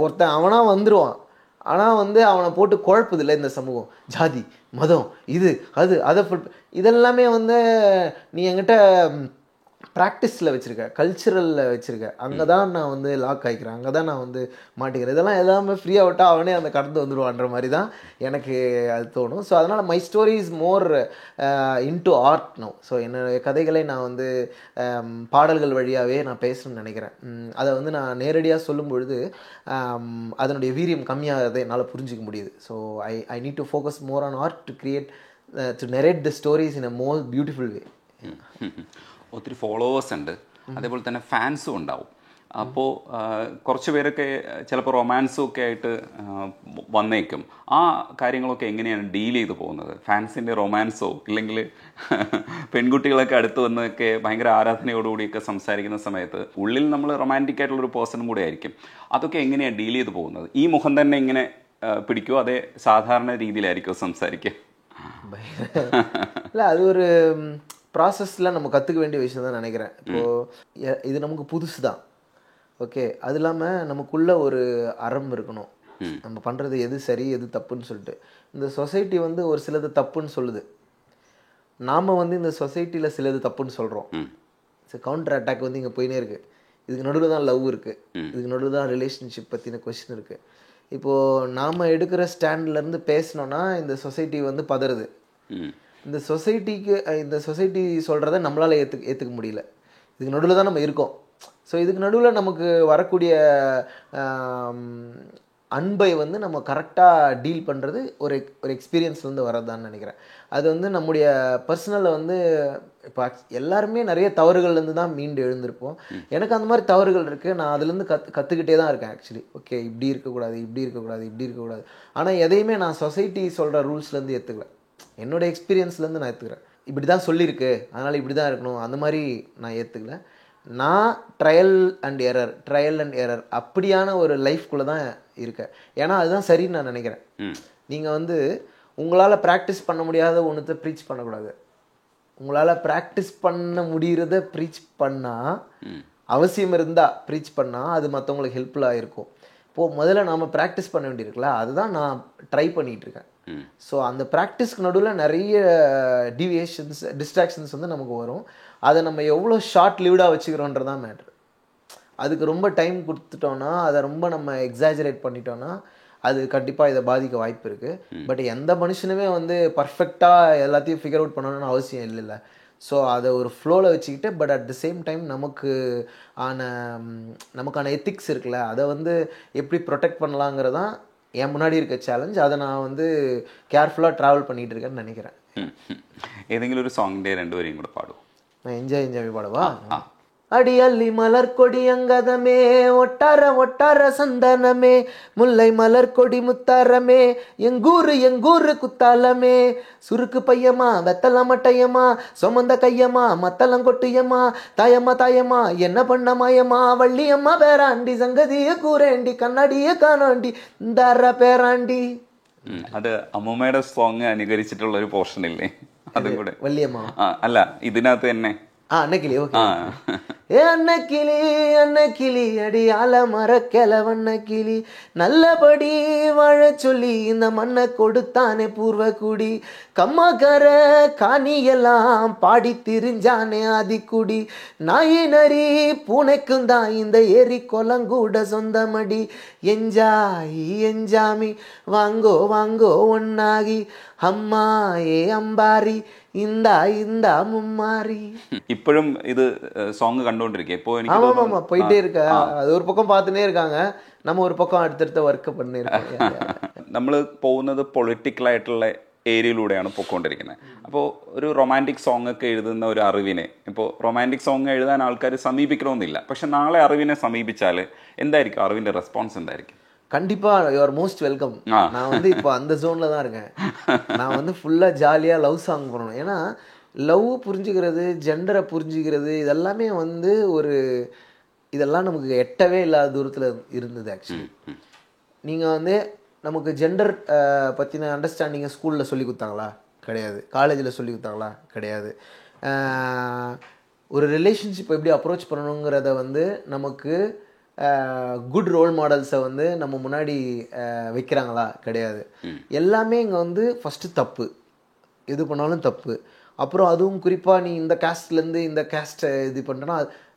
ஒருத்தன் அவனாக வந்துடுவான், ஆனால் வந்து அவனை போட்டு குழப்புதில்லை இந்த சமூகம். ஜாதி மதம் இது அது அதை இதெல்லாமே வந்து நீ என்கிட்ட ப்ராக்டிஸில் வச்சுருக்க, கல்ச்சுரலில் வச்சுருக்க, அங்கே தான் நான் வந்து லாக் ஆகிக்கிறேன், அங்கே தான் நான் வந்து மாட்டிக்கிறேன். இதெல்லாம் எல்லாமே ஃப்ரீயாக விட்டால் அவனே அந்த கடந்து வந்துடுவான்ற மாதிரி தான் எனக்கு அது தோணும். ஸோ அதனால் my story is more into art no. So என்னுடைய கதைகளை நான் வந்து பாடல்கள் வழியாகவே நான் பேசணும்னு நினைக்கிறேன். அதை வந்து நான் நேரடியாக சொல்லும் பொழுது அதனுடைய வீரியம் கம்மியாகிறதை என்னால் புரிஞ்சிக்க முடியுது. So I need to focus more on art to create to narrate the stories in A more beautiful വേ. ഒത്തിരി ഫോളോവേഴ്സ് ഉണ്ട്, അതേപോലെ തന്നെ ഫാൻസും ഉണ്ടാവും. അപ്പോൾ കുറച്ച് പേരൊക്കെ ചിലപ്പോൾ റൊമാൻസും ഒക്കെ ആയിട്ട് വന്നേക്കും. ആ കാര്യങ്ങളൊക്കെ എങ്ങനെയാണ് ഡീൽ ചെയ്ത് പോകുന്നത്? ഫാൻസിൻ്റെ റൊമാൻസോ ഇല്ലെങ്കിൽ പെൺകുട്ടികളൊക്കെ അടുത്ത് വന്നൊക്കെ ഭയങ്കര ആരാധനയോടുകൂടിയൊക്കെ സംസാരിക്കുന്ന സമയത്ത് ഉള്ളിൽ നമ്മൾ റൊമാൻറ്റിക് ആയിട്ടുള്ളൊരു പേഴ്സണും കൂടെ ആയിരിക്കും. അതൊക്കെ എങ്ങനെയാണ് ഡീൽ ചെയ്ത് പോകുന്നത്? ഈ മുഖം തന്നെ ഇങ്ങനെ പിടിക്കുമോ അതേ സാധാരണ രീതിയിലായിരിക്കുമോ സംസാരിക്കുക? இல்லை அது ஒரு ப்ராசஸில் நம்ம கற்றுக்க வேண்டிய விஷயம் தான் நினைக்கிறேன். இப்போது இது நமக்கு புதுசு தான், ஓகே. அது இல்லாமல் நமக்குள்ளே ஒரு அறம் இருக்கணும், நம்ம பண்ணுறது எது சரி எது தப்புன்னு சொல்லிட்டு. இந்த சொசைட்டி வந்து ஒரு சிலது தப்புன்னு சொல்லுது, நாம் வந்து இந்த சொசைட்டியில் சிலது தப்புன்னு சொல்கிறோம். கவுண்டர் அட்டாக் வந்து இங்கே போயினே இருக்குது. இதுக்கு நடுவில் தான் லவ் இருக்குது, இதுக்கு நடுவில் தான் ரிலேஷன்ஷிப் பற்றின கொஸ்டின் இருக்குது. இப்போது நாம் எடுக்கிற ஸ்டாண்ட்லேருந்து பேசினோன்னா இந்த சொசைட்டி வந்து பதறுது. இந்த சொசைட்டி சொல்கிறத நம்மளால் ஏற்றுக்க முடியல. இதுக்கு நடுவில் தான் நம்ம இருக்கோம். ஸோ இதுக்கு நடுவில் நமக்கு வரக்கூடிய அன்பை வந்து நம்ம கரெக்டாக டீல் பண்ணுறது ஒரு எக்ஸ்பீரியன்ஸ்லேருந்து வரதான்னு நினைக்கிறேன். அது வந்து நம்முடைய பர்சனலில் வந்து இப்போ எல்லாருமே நிறைய தவறுகள்லேருந்து தான் மீண்டு எழுந்திருப்போம். எனக்கு அந்த மாதிரி தவறுகள் இருக்குது, நான் அதுலேருந்து கற்றுக்கிட்டே தான் இருக்கேன் ஆக்சுவலி. ஓகே இப்படி இருக்கக்கூடாது, இப்படி இருக்கக்கூடாது, இப்படி இருக்கக்கூடாது. ஆனால் எதையுமே நான் சொசைட்டி சொல்கிற ரூல்ஸ்லேருந்து ஏற்றுக்கல, என்னோடய எக்ஸ்பீரியன்ஸ்லேருந்து நான் ஏற்றுக்கிறேன். இப்படி தான் சொல்லியிருக்கு அதனால் இப்படி தான் இருக்கணும் அந்த மாதிரி நான் ஏற்றுக்கல. நான் ட்ரையல் அண்ட் எரர் அப்படியான ஒரு லைஃப்குள்ளே தான் இருக்கேன். ஏன்னா அதுதான் சரின்னு நான் நினைக்கிறேன். நீங்கள் வந்து உங்களால் ப்ராக்டிஸ் பண்ண முடியாத ஒன்றுத்தை ப்ரீச் பண்ணக்கூடாது. உங்களால் ப்ராக்டிஸ் பண்ண முடிகிறத ப்ரீச் பண்ணால், அவசியம் இருந்தால் ப்ரீச் பண்ணால் அது மற்றவங்களுக்கு ஹெல்ப்ஃபுல்லாக இருக்கும். இப்போது முதல்ல நாம் ப்ராக்டிஸ் பண்ண வேண்டியிருக்குல்ல, அதுதான் நான் ட்ரை பண்ணிகிட்ருக்கேன். ஸோ அந்த ப்ராக்டிஸ்க்கு நடுவில் நிறைய டிஸ்ட்ராக்ஷன்ஸ் வந்து நமக்கு வரும். அதை நம்ம எவ்வளோ ஷார்ட் லிவ்டாக வச்சுக்கிறோன்றதான் மேட்ரு. அதுக்கு ரொம்ப டைம் கொடுத்துட்டோன்னா, அதை ரொம்ப நம்ம எக்ஸாஜரேட் பண்ணிட்டோன்னா அது கண்டிப்பாக இதை பாதிக்க வாய்ப்பு இருக்குது. பட் எந்த மனுஷனுமே வந்து பர்ஃபெக்டாக எல்லாத்தையும் ஃபிகர் அவுட் பண்ணணும்னு அவசியம் இல்லைல்ல. ஸோ அதை ஒரு ஃப்ளோவில் வச்சுக்கிட்டு, but at the same time நமக்கான எத்திக்ஸ் இருக்குல்ல, அதை வந்து எப்படி ப்ரொடெக்ட் பண்ணலாங்கிறதான் என் முன்னாடி இருக்க சேலஞ்ச். அதை நான் வந்து கேர்ஃபுல்லாக ட்ராவல் பண்ணிகிட்டு இருக்கேன்னு நினைக்கிறேன். ഏതെങ്കിലും ഒരു സോങ്ങിന്റെ രണ്ടുപേരെയും കൂടെ പാടും. நான் என்ஜாய் பாடவா? அடியல்லி மலர் கொடி அங்கதமே, ஒட்டார ஒட்டார சந்தனமே, முல்லை மலர் கொடி முத்தாரமே, எங்கூரு குத்தாலமே, சுருக்கு பையமா வெத்தல மட்டையம்மா, சொமந்த கையம்மா மத்தளம் கொட்டியம்மா, தாயம்மா என்ன பண்ண மாயம்மா, வள்ளியம்மா பேராண்டி, சங்கதிய கூரேண்டி, கண்ணாடிய காணாண்டி, இந்த பேராண்டி. അത് അമ്മൂമ്മയുടെ സോങ് അനുകരിച്ചിട്ടുള്ള ഒരു പോർഷൻ ഇല്ലേ, അതും കൂടെ. വല്യമ്മ അല്ല, ഇതിനകത്ത് തന്നെ அன்னக்கிளி. ஓகே. அன்னக்கிளி அடி ஆல மரக்கெல வண்ணக்கிளி, நல்லபடி வாழ சொல்லி இந்த மண்ணை கொடுத்தானே பூர்வ குடி, கம்மாக்கர காணியெல்லாம் பாடி திரிஞ்சானே ஆதிக்குடி, நாயி நரி பூனைக்கும் தான் இந்த ஏரி கொலங்கூட சொந்தமடி, எஞ்சாமி வாங்கோ ஒன்னாகி, அம்மா அம்பாரி இந்த மும்மாரி. ഇപ്പോഴും ഇത് സോങ് കണ്ടോണ്ടിരിക്കുക ഇപ്പോൾ? ஆமா போயிட்டே இருக்க. அது ஒரு பக்கம் பார்த்துனே இருக்காங்க, நம்ம ஒரு பக்கம் അടുത്തടുത്ത വർക്ക് பண்ணிருக்கோம். നമ്മൾ പോകുന്നത് പൊളിറ്റിക്കലായിട്ടുള്ള ഏരിയയിലൂടെയാണ് പൊയ്ക്കൊണ്ടിരിക്കുന്നത്. അപ്പോൾ ഒരു റൊമാൻറ്റിക് സോങ് ഒക്കെ എഴുതുന്ന ഒരു അറിവിനെ, ഇപ്പോൾ റൊമാൻറ്റിക് സോങ് എഴുതാൻ ആൾക്കാർ സമീപിക്കണമെന്നില്ല, പക്ഷെ നാളെ അറിവിനെ സമീപിച്ചാൽ എന്തായിരിക്കും അറിവിൻ്റെ റെസ്പോൺസ് എന്തായിരിക്കും? கண்டிப்பா யூஆர் மோஸ்ட் வெல்கம். நான் வந்து இப்போ அந்த ஜோன்ல தான் இருக்கேன். நான் வந்து ஃபுல்லா ஜாலியா லவ் சாங் பண்ணணும். ஏன்னா லவ் புரிஞ்சுக்கிறது, ஜெண்டரை புரிஞ்சுக்கிறது, இதெல்லாமே வந்து இதெல்லாம் நமக்கு எட்டவே இல்லாத தூரத்தில் இருந்தது. ஆக்சுவலி நீங்கள் வந்து நமக்கு ஜெண்டர் பற்றின அண்டர்ஸ்டாண்டிங்கை ஸ்கூலில் சொல்லி கொடுத்தாங்களா? கிடையாது. காலேஜில் சொல்லி கொடுத்தாங்களா? கிடையாது. ஒரு ரிலேஷன்ஷிப் எப்படி அப்ரோச் பண்ணணுங்கிறத வந்து நமக்கு குட் ரோல் மாடல்ஸை வந்து நம்ம முன்னாடி வைக்கிறாங்களா? கிடையாது. எல்லாமே இங்கே வந்து ஃபஸ்ட்டு தப்பு, எது பண்ணாலும் தப்பு. அப்புறம் அதுவும் குறிப்பாக நீ இந்த கேஸ்ட்லேருந்து இந்த கேஸ்ட்டை இது பண்ணுறனா,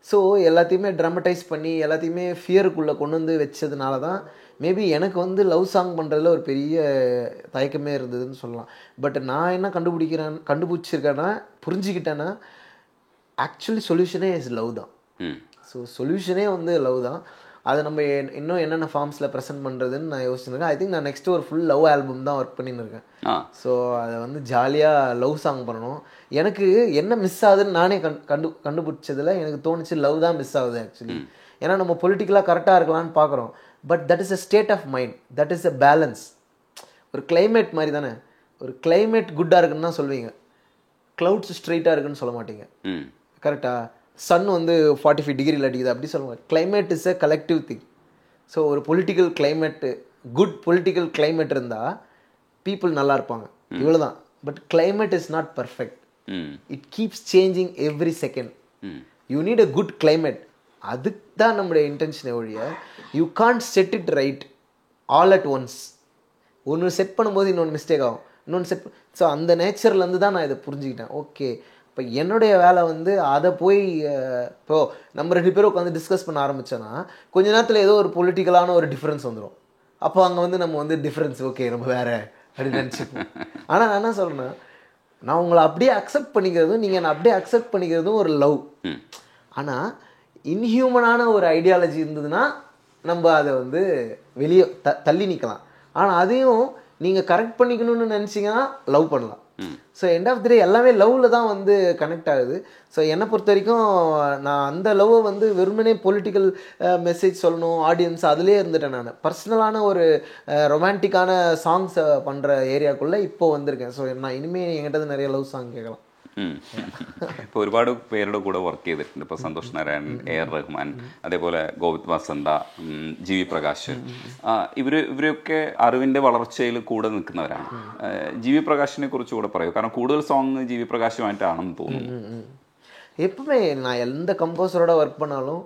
ஸோ எல்லாத்தையுமே ட்ராமடைஸ் பண்ணி எல்லாத்தையுமே ஃபியருக்குள்ளே கொண்டு வந்து வச்சதுனால தான் மேபி எனக்கு வந்து லவ் சாங் பண்ணுறதுல ஒரு பெரிய தயக்கமே இருந்ததுன்னு சொல்லலாம். பட் நான் என்ன கண்டுபிடிச்சிருக்கேன்னா, புரிஞ்சுக்கிட்டேன்னா, ஆக்சுவலி சொல்யூஷனே இஸ் லவ் தான். ஸோ சொல்யூஷனே வந்து லவ் தான். அதை நம்ம இன்னும் என்னென்ன ஃபார்ம்ஸில் ப்ரெசென்ட் பண்ணுறதுன்னு நான் யோசிச்சுருக்கேன். ஐ திங்க் நான் நெக்ஸ்ட்டு ஒரு ஃபுல் லவ் ஆல்பம் தான் ஒர்க் பண்ணின்னு இருக்கேன். ஸோ அதை வந்து ஜாலியாக லவ் சாங் பண்ணணும். எனக்கு என்ன மிஸ் ஆகுதுன்னு நானே கண்டுபிடிச்சதில் எனக்கு தோணுச்சு லவ் தான் மிஸ் ஆகுது ஆக்சுவலி. ஏன்னா நம்ம பொலிட்டிக்கலாக கரெக்டாக இருக்கலாம்னு பார்க்குறோம், but that is a state of mind, that is a balance. ஒரு கிளைமேட் மாதிரி தானே. ஒரு கிளைமேட் குட்டாக இருக்குன்னு தான் சொல்வீங்க, க்ளவுட்ஸ் ஸ்ட்ரெயிட்டாக இருக்குன்னு சொல்ல மாட்டீங்க. கரெக்டாக சன் வந்து 45 டிகிரியில் அடிக்குது அப்படி சொல்லுவாங்க. Climate is a collective thing. So ஒரு political climate, good political climate இருந்தால் பீப்புள் நல்லா இருப்பாங்க, இவ்வளோதான். But climate is not perfect. It keeps changing every second. You need a good climate. அதுக்கு தான் நம்முடைய இன்டென்ஷனை ஒழிய you can't set it right all at once. ஒன்று செட் பண்ணும்போது இன்னொன்று மிஸ்டேக் ஆகும், இன்னொன்று செட். ஸோ அந்த நேச்சர்லேருந்து தான் நான் இதை புரிஞ்சுக்கிட்டேன். ஓகே, இப்போ என்னுடைய வேலை வந்து அதை போய் இப்போது நம்ம 2 பேரும் உட்காந்து டிஸ்கஸ் பண்ண ஆரம்பித்தோன்னா கொஞ்ச நேரத்தில் ஏதோ ஒரு பொலிட்டிக்கலான ஒரு டிஃப்ரென்ஸ் வந்துடும். அப்போ அங்கே வந்து நம்ம வந்து டிஃப்ரென்ஸ் ஓகே நம்ம வேறு அப்படின்னு நினச்சிப்போம். ஆனால் நான் என்ன சொல்கிறேன்னா, நான் உங்களை அப்படியே அக்செப்ட் பண்ணிக்கிறதும் நீங்கள் நான் அப்படியே அக்செப்ட் பண்ணிக்கிறதும் ஒரு லவ். ஆனால் இன்ஹியூமனான ஒரு ஐடியாலஜி இருந்ததுன்னா நம்ம அதை வந்து வெளியே தள்ளி நிற்கலாம். ஆனால் அதையும் நீங்கள் கரெக்ட் பண்ணிக்கணும்னு நினச்சிங்கன்னா லவ் பண்ணலாம். ஸோ எண்ட் ஆஃப் தி டே எல்லாமே லவ்வில் தான் வந்து கனெக்ட் ஆகுது. ஸோ என்னை பொறுத்த வரைக்கும் நான் அந்த லவ்வை வந்து வெறுமனே பொலிட்டிக்கல் மெசேஜ் சொல்லணும் ஆடியன்ஸ் அதிலே இருந்துட்டேன். நான் பர்சனலான ஒரு ரொமான்டிக்கான சாங்ஸை பண்ணுற ஏரியாக்குள்ளே இப்போ வந்திருக்கேன். ஸோ நான் இனிமேல் என்கிட்ட நிறைய லவ் சாங் கேட்கலாம். ഇപ്പോൾ ഒരുപാട് പേരുടെ കൂടെ വർക്ക് ചെയ്തിട്ടുണ്ട്. ഇപ്പോൾ സന്തോഷ് നാരായൺ, എ.ആർ. റഹ്മാൻ, അതേപോലെ ഗോവിന്ദ് വസന്ത, ജി വി പ്രകാശ്, ഇവരൊക്കെ അറിവിൻ്റെ വളർച്ചയിൽ കൂടെ നിൽക്കുന്നവരാണ്. ജി വി പ്രകാശിനെ കുറിച്ച് കൂടെ പറയൂ, കാരണം കൂടുതൽ സോങ് ജി വി പ്രകാശുമായിട്ടാണെന്ന് തോന്നുന്നു. எப்பவுமே நான் எந்த கம்போசரோட ஒர்க் பண்ணாலும்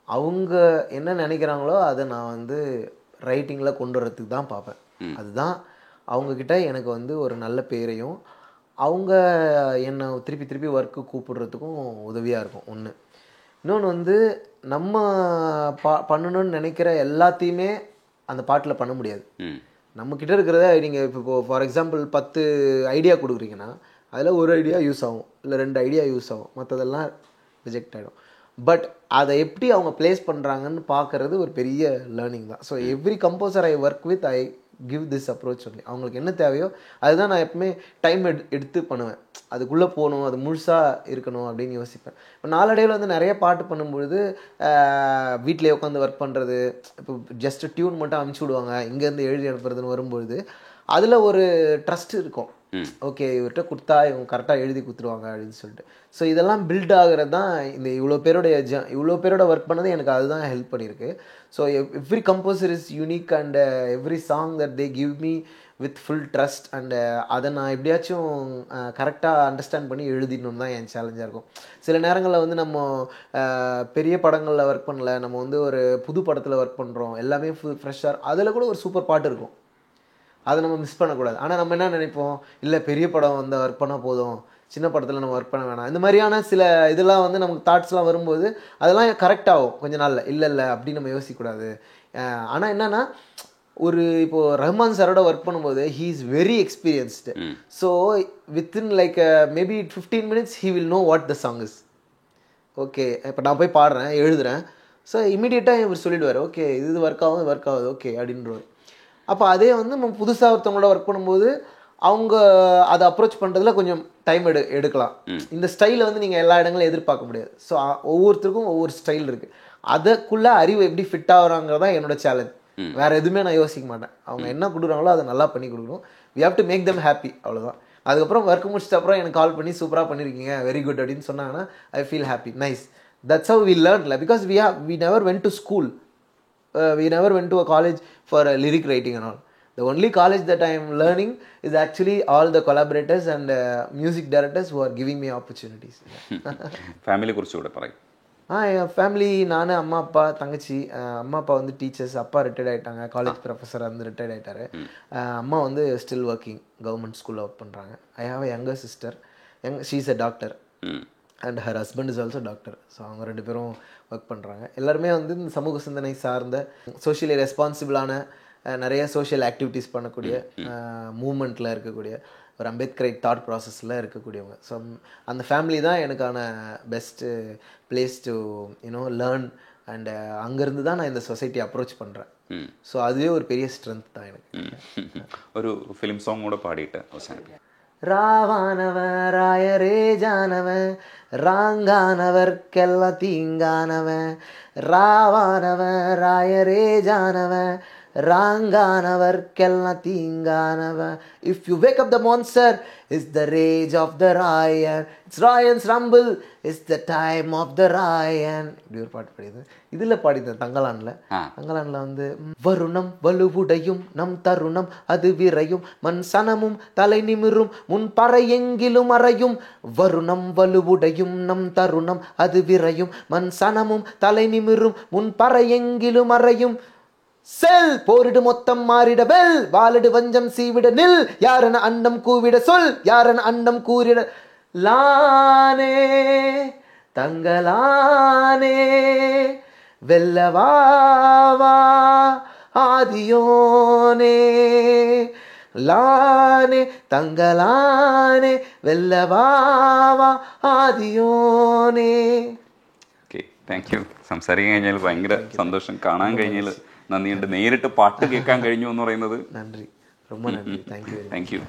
அவங்க என்ன நினைக்கிறாங்களோ அதை நான் வந்து ரைட்டிங்கில் கொண்டு வரத்துக்கு தான் பார்ப்பேன். அதுதான் அவங்கக்கிட்ட எனக்கு வந்து ஒரு நல்ல பேரையும் அவங்க என்னை திருப்பி ஒர்க்கு கூப்பிடுறதுக்கும் உதவியாக இருக்கும். ஒன்று. இன்னொன்று வந்து நம்ம பண்ணணும்னு நினைக்கிற எல்லாத்தையுமே அந்த பாட்டில் பண்ண முடியாது. நம்மக்கிட்ட இருக்கிறத நீங்கள் இப்போ ஃபார் எக்ஸாம்பிள் 10 ஐடியா கொடுக்குறீங்கன்னா அதில் ஒரு ஐடியா யூஸ் ஆகும், இல்லை 2 ஐடியா யூஸ் ஆகும், மற்றதெல்லாம் ரிஜெக்ட் ஆகிடும். பட் அதை எப்படி அவங்க பிளேஸ் பண்ணுறாங்கன்னு பார்க்குறது ஒரு பெரிய லேர்னிங் தான். So every composer I work with I give this approach only. அவங்களுக்கு என்ன தேவையோ அதுதான் நான் எப்பவுமே டைம் எடுத்து பண்ணுவேன். அதுக்குள்ளே போகணும், அது முழுசாக இருக்கணும் அப்படின்னு யோசிப்பேன். இப்போ நாளடைவில் வந்து நிறைய பாட்டு பண்ணும்பொழுது வீட்டிலே உட்காந்து ஒர்க் பண்ணுறது, இப்போ ஜஸ்ட் டியூன் மட்டும் அனுப்பிச்சி விடுவாங்க, இங்கேருந்து எழுதி அனுப்புறதுன்னு வரும்பொழுது அதில் ஒரு ட்ரஸ்ட் இருக்கும். ஓகே, இவர்கிட்ட கொடுத்தா இவங்க கரெக்டாக எழுதி கொடுத்துருவாங்க அப்படின்னு சொல்லிட்டு. ஸோ இதெல்லாம் பில்ட் ஆகிறது தான் இந்த இவ்வளோ பேரோட ஒர்க் பண்ணது எனக்கு அதுதான் ஹெல்ப் பண்ணியிருக்கு. So every composer is unique and every song that they give me with full trust and அதை நான் எப்படியாச்சும் கரெக்டாக அண்டர்ஸ்டாண்ட் பண்ணி எழுதிடணும் தான் என் சேலஞ்சாக இருக்கும். சில நேரங்களில் வந்து நம்ம பெரிய படங்களில் ஒர்க் பண்ணல, நம்ம வந்து ஒரு புது படத்தில் ஒர்க் பண்ணுறோம், எல்லாமே ஃப்ரெஷ்ஷாக, அதில் கூட ஒரு சூப்பர் பாட்டு இருக்கும், அதை நம்ம மிஸ் பண்ணக்கூடாது. ஆனால் நம்ம என்ன நினைப்போம், இல்லை பெரிய படம் வந்து ஒர்க் பண்ணால் போதும், சின்ன படத்தில் நம்ம ஒர்க் பண்ண வேணாம், இந்த மாதிரியான சில இதெல்லாம் வந்து நமக்கு தாட்ஸ்லாம் வரும்போது அதெல்லாம் கரெக்ட் ஆகும் கொஞ்ச நாளில். இல்லை அப்படின்னு நம்ம யோசிக்கக்கூடாது. ஆனால் என்னென்னா ஒரு இப்போது ரஹ்மான் சாரோட ஒர்க் பண்ணும்போது he is very experienced. So within like maybe 15 minutes he will know what the song is. Okay, இப்போ நான் போய் பாடுறேன், எழுதுகிறேன், ஸோ இமீடியட்டாக இவர் சொல்லிடுவார், ஓகே இது ஒர்க் ஆகுது ஓகே அப்படின்றவர். அப்போ அதே வந்து நம்ம புதுசாக ஒருத்தவங்களோட ஒர்க் பண்ணும்போது அவங்க அதை அப்ரோச் பண்ணுறதுல கொஞ்சம் டைம் எடுக்கலாம். இந்த ஸ்டைலை வந்து நீங்கள் எல்லா இடங்களும் எதிர்பார்க்க முடியாது. ஸோ ஒவ்வொருத்தருக்கும் ஒவ்வொரு ஸ்டைல் இருக்குது. அதுக்குள்ளே அறிவு எப்படி ஃபிட் ஆகுறாங்கிறதான் என்னோட சேலஞ்ச். வேறு எதுவுமே நான் யோசிக்க மாட்டேன். அவங்க என்ன கொடுக்குறாங்களோ அதை நல்லா பண்ணி கொடுக்கணும். We have to make them happy, அவ்வளோதான். அதுக்கப்புறம் ஒர்க் முடிச்சிட்ட அப்புறம் எனக்கு கால் பண்ணி சூப்பராக பண்ணியிருக்கீங்க, வெரி குட் அப்படின்னு சொன்னாங்கன்னா I feel happy, nice. That's how we லேர்ன்ல, because we never went to school. We never went to a college for lyric writing and all. The only college that I am learning is actually all the collaborators and music directors who are giving me opportunities. Family குறித்து கூட பாருங்க. என் family, நான், அம்மா அப்பா, தங்கச்சி. அம்மா அப்பா வந்து டீச்சர்ஸ், அப்பா ரிட்டையர்ட் ஆகிட்டாங்க, காலேஜ் ப்ரொஃபஸராக வந்து ரிட்டையர்ட் ஆகிட்டாரு. அம்மா வந்து ஸ்டில் ஒர்க்கிங், கவர்மெண்ட் ஸ்கூலில் ஒர்க் பண்ணுறாங்க. I have a younger sister, she is a doctor and her husband is also doctor. So அவங்க 2 பேரும் ஒர்க் பண்ணுறாங்க. எல்லாருமே வந்து இந்த சமூக சிந்தனை சார்ந்த சோஷியலி ரெஸ்பான்சிபிளான நிறைய சோஷியல் ஆக்டிவிட்டீஸ் பண்ணக்கூடிய மூமெண்ட்டில் இருக்கக்கூடிய ஒரு அம்பேத்கரைட் தாட் ப்ராசஸில் இருக்கக்கூடியவங்க. ஸோ அந்த ஃபேமிலி தான் எனக்கான best place to learn and அங்கேருந்து தான் நான் இந்த சொசைட்டி அப்ரோச் பண்ணுறேன். ஸோ அதுவே ஒரு பெரிய ஸ்ட்ரென்த் தான் எனக்கு. ஒரு ஃபிலிம் சாங் கூட பாடிட்டேன். ராவானவன் ராயரே ஜானவன், ராங்கானவர்க்கெல்லாம் தீங்கானவன், ராவானவன் ராயரே ஜானவன், ராங்கானவர்க்கெல்லாம் தீங்கானவன். If you wake up the monster, it's the rage of the Ryan. It's Ryan's rumble, it's the time of the Ryan. இப்படி ஒரு பாட்டு பாடிது. இதில் பாடித்தேன் தங்கலானில் வந்து வருணம் வலுவுடையும் நம் தருணம் அது விரையும், மண் சனமும் தலை நிமிரும் முன் பறையெங்கிலும் அறையும். வருணம் வலுவுடையும் நம் தருணம் அது விரையும், மண் சனமும் தலை நிமிரும் முன் பறையெங்கிலும் அறையும். செல் போரிடு மொத்தம் மாறிட வெல், வாலிடு வஞ்சம் சீவிட நில், யாரன அண்டம் கூவிட சொல், யாரன அண்டம் கூறிட லானே தங்கலானே வெல்லவாவா ஆதியோனே, லானே തങ്കലാനെ വെല്ലവാവാ ആദിയോനേ. Okay, thank you. സംസാരിക്കാൻ കഴിഞ്ഞാൽ ഭയങ്കര സന്തോഷം. കാണാൻ കഴിഞ്ഞാൽ നന്ദിയുണ്ട്. നേരിട്ട് പാട്ട് കേൾക്കാൻ കഴിഞ്ഞു എന്ന് പറയുന്നത് നന്ദി, ரொம்ப நன்றி. Thank you. Thank you.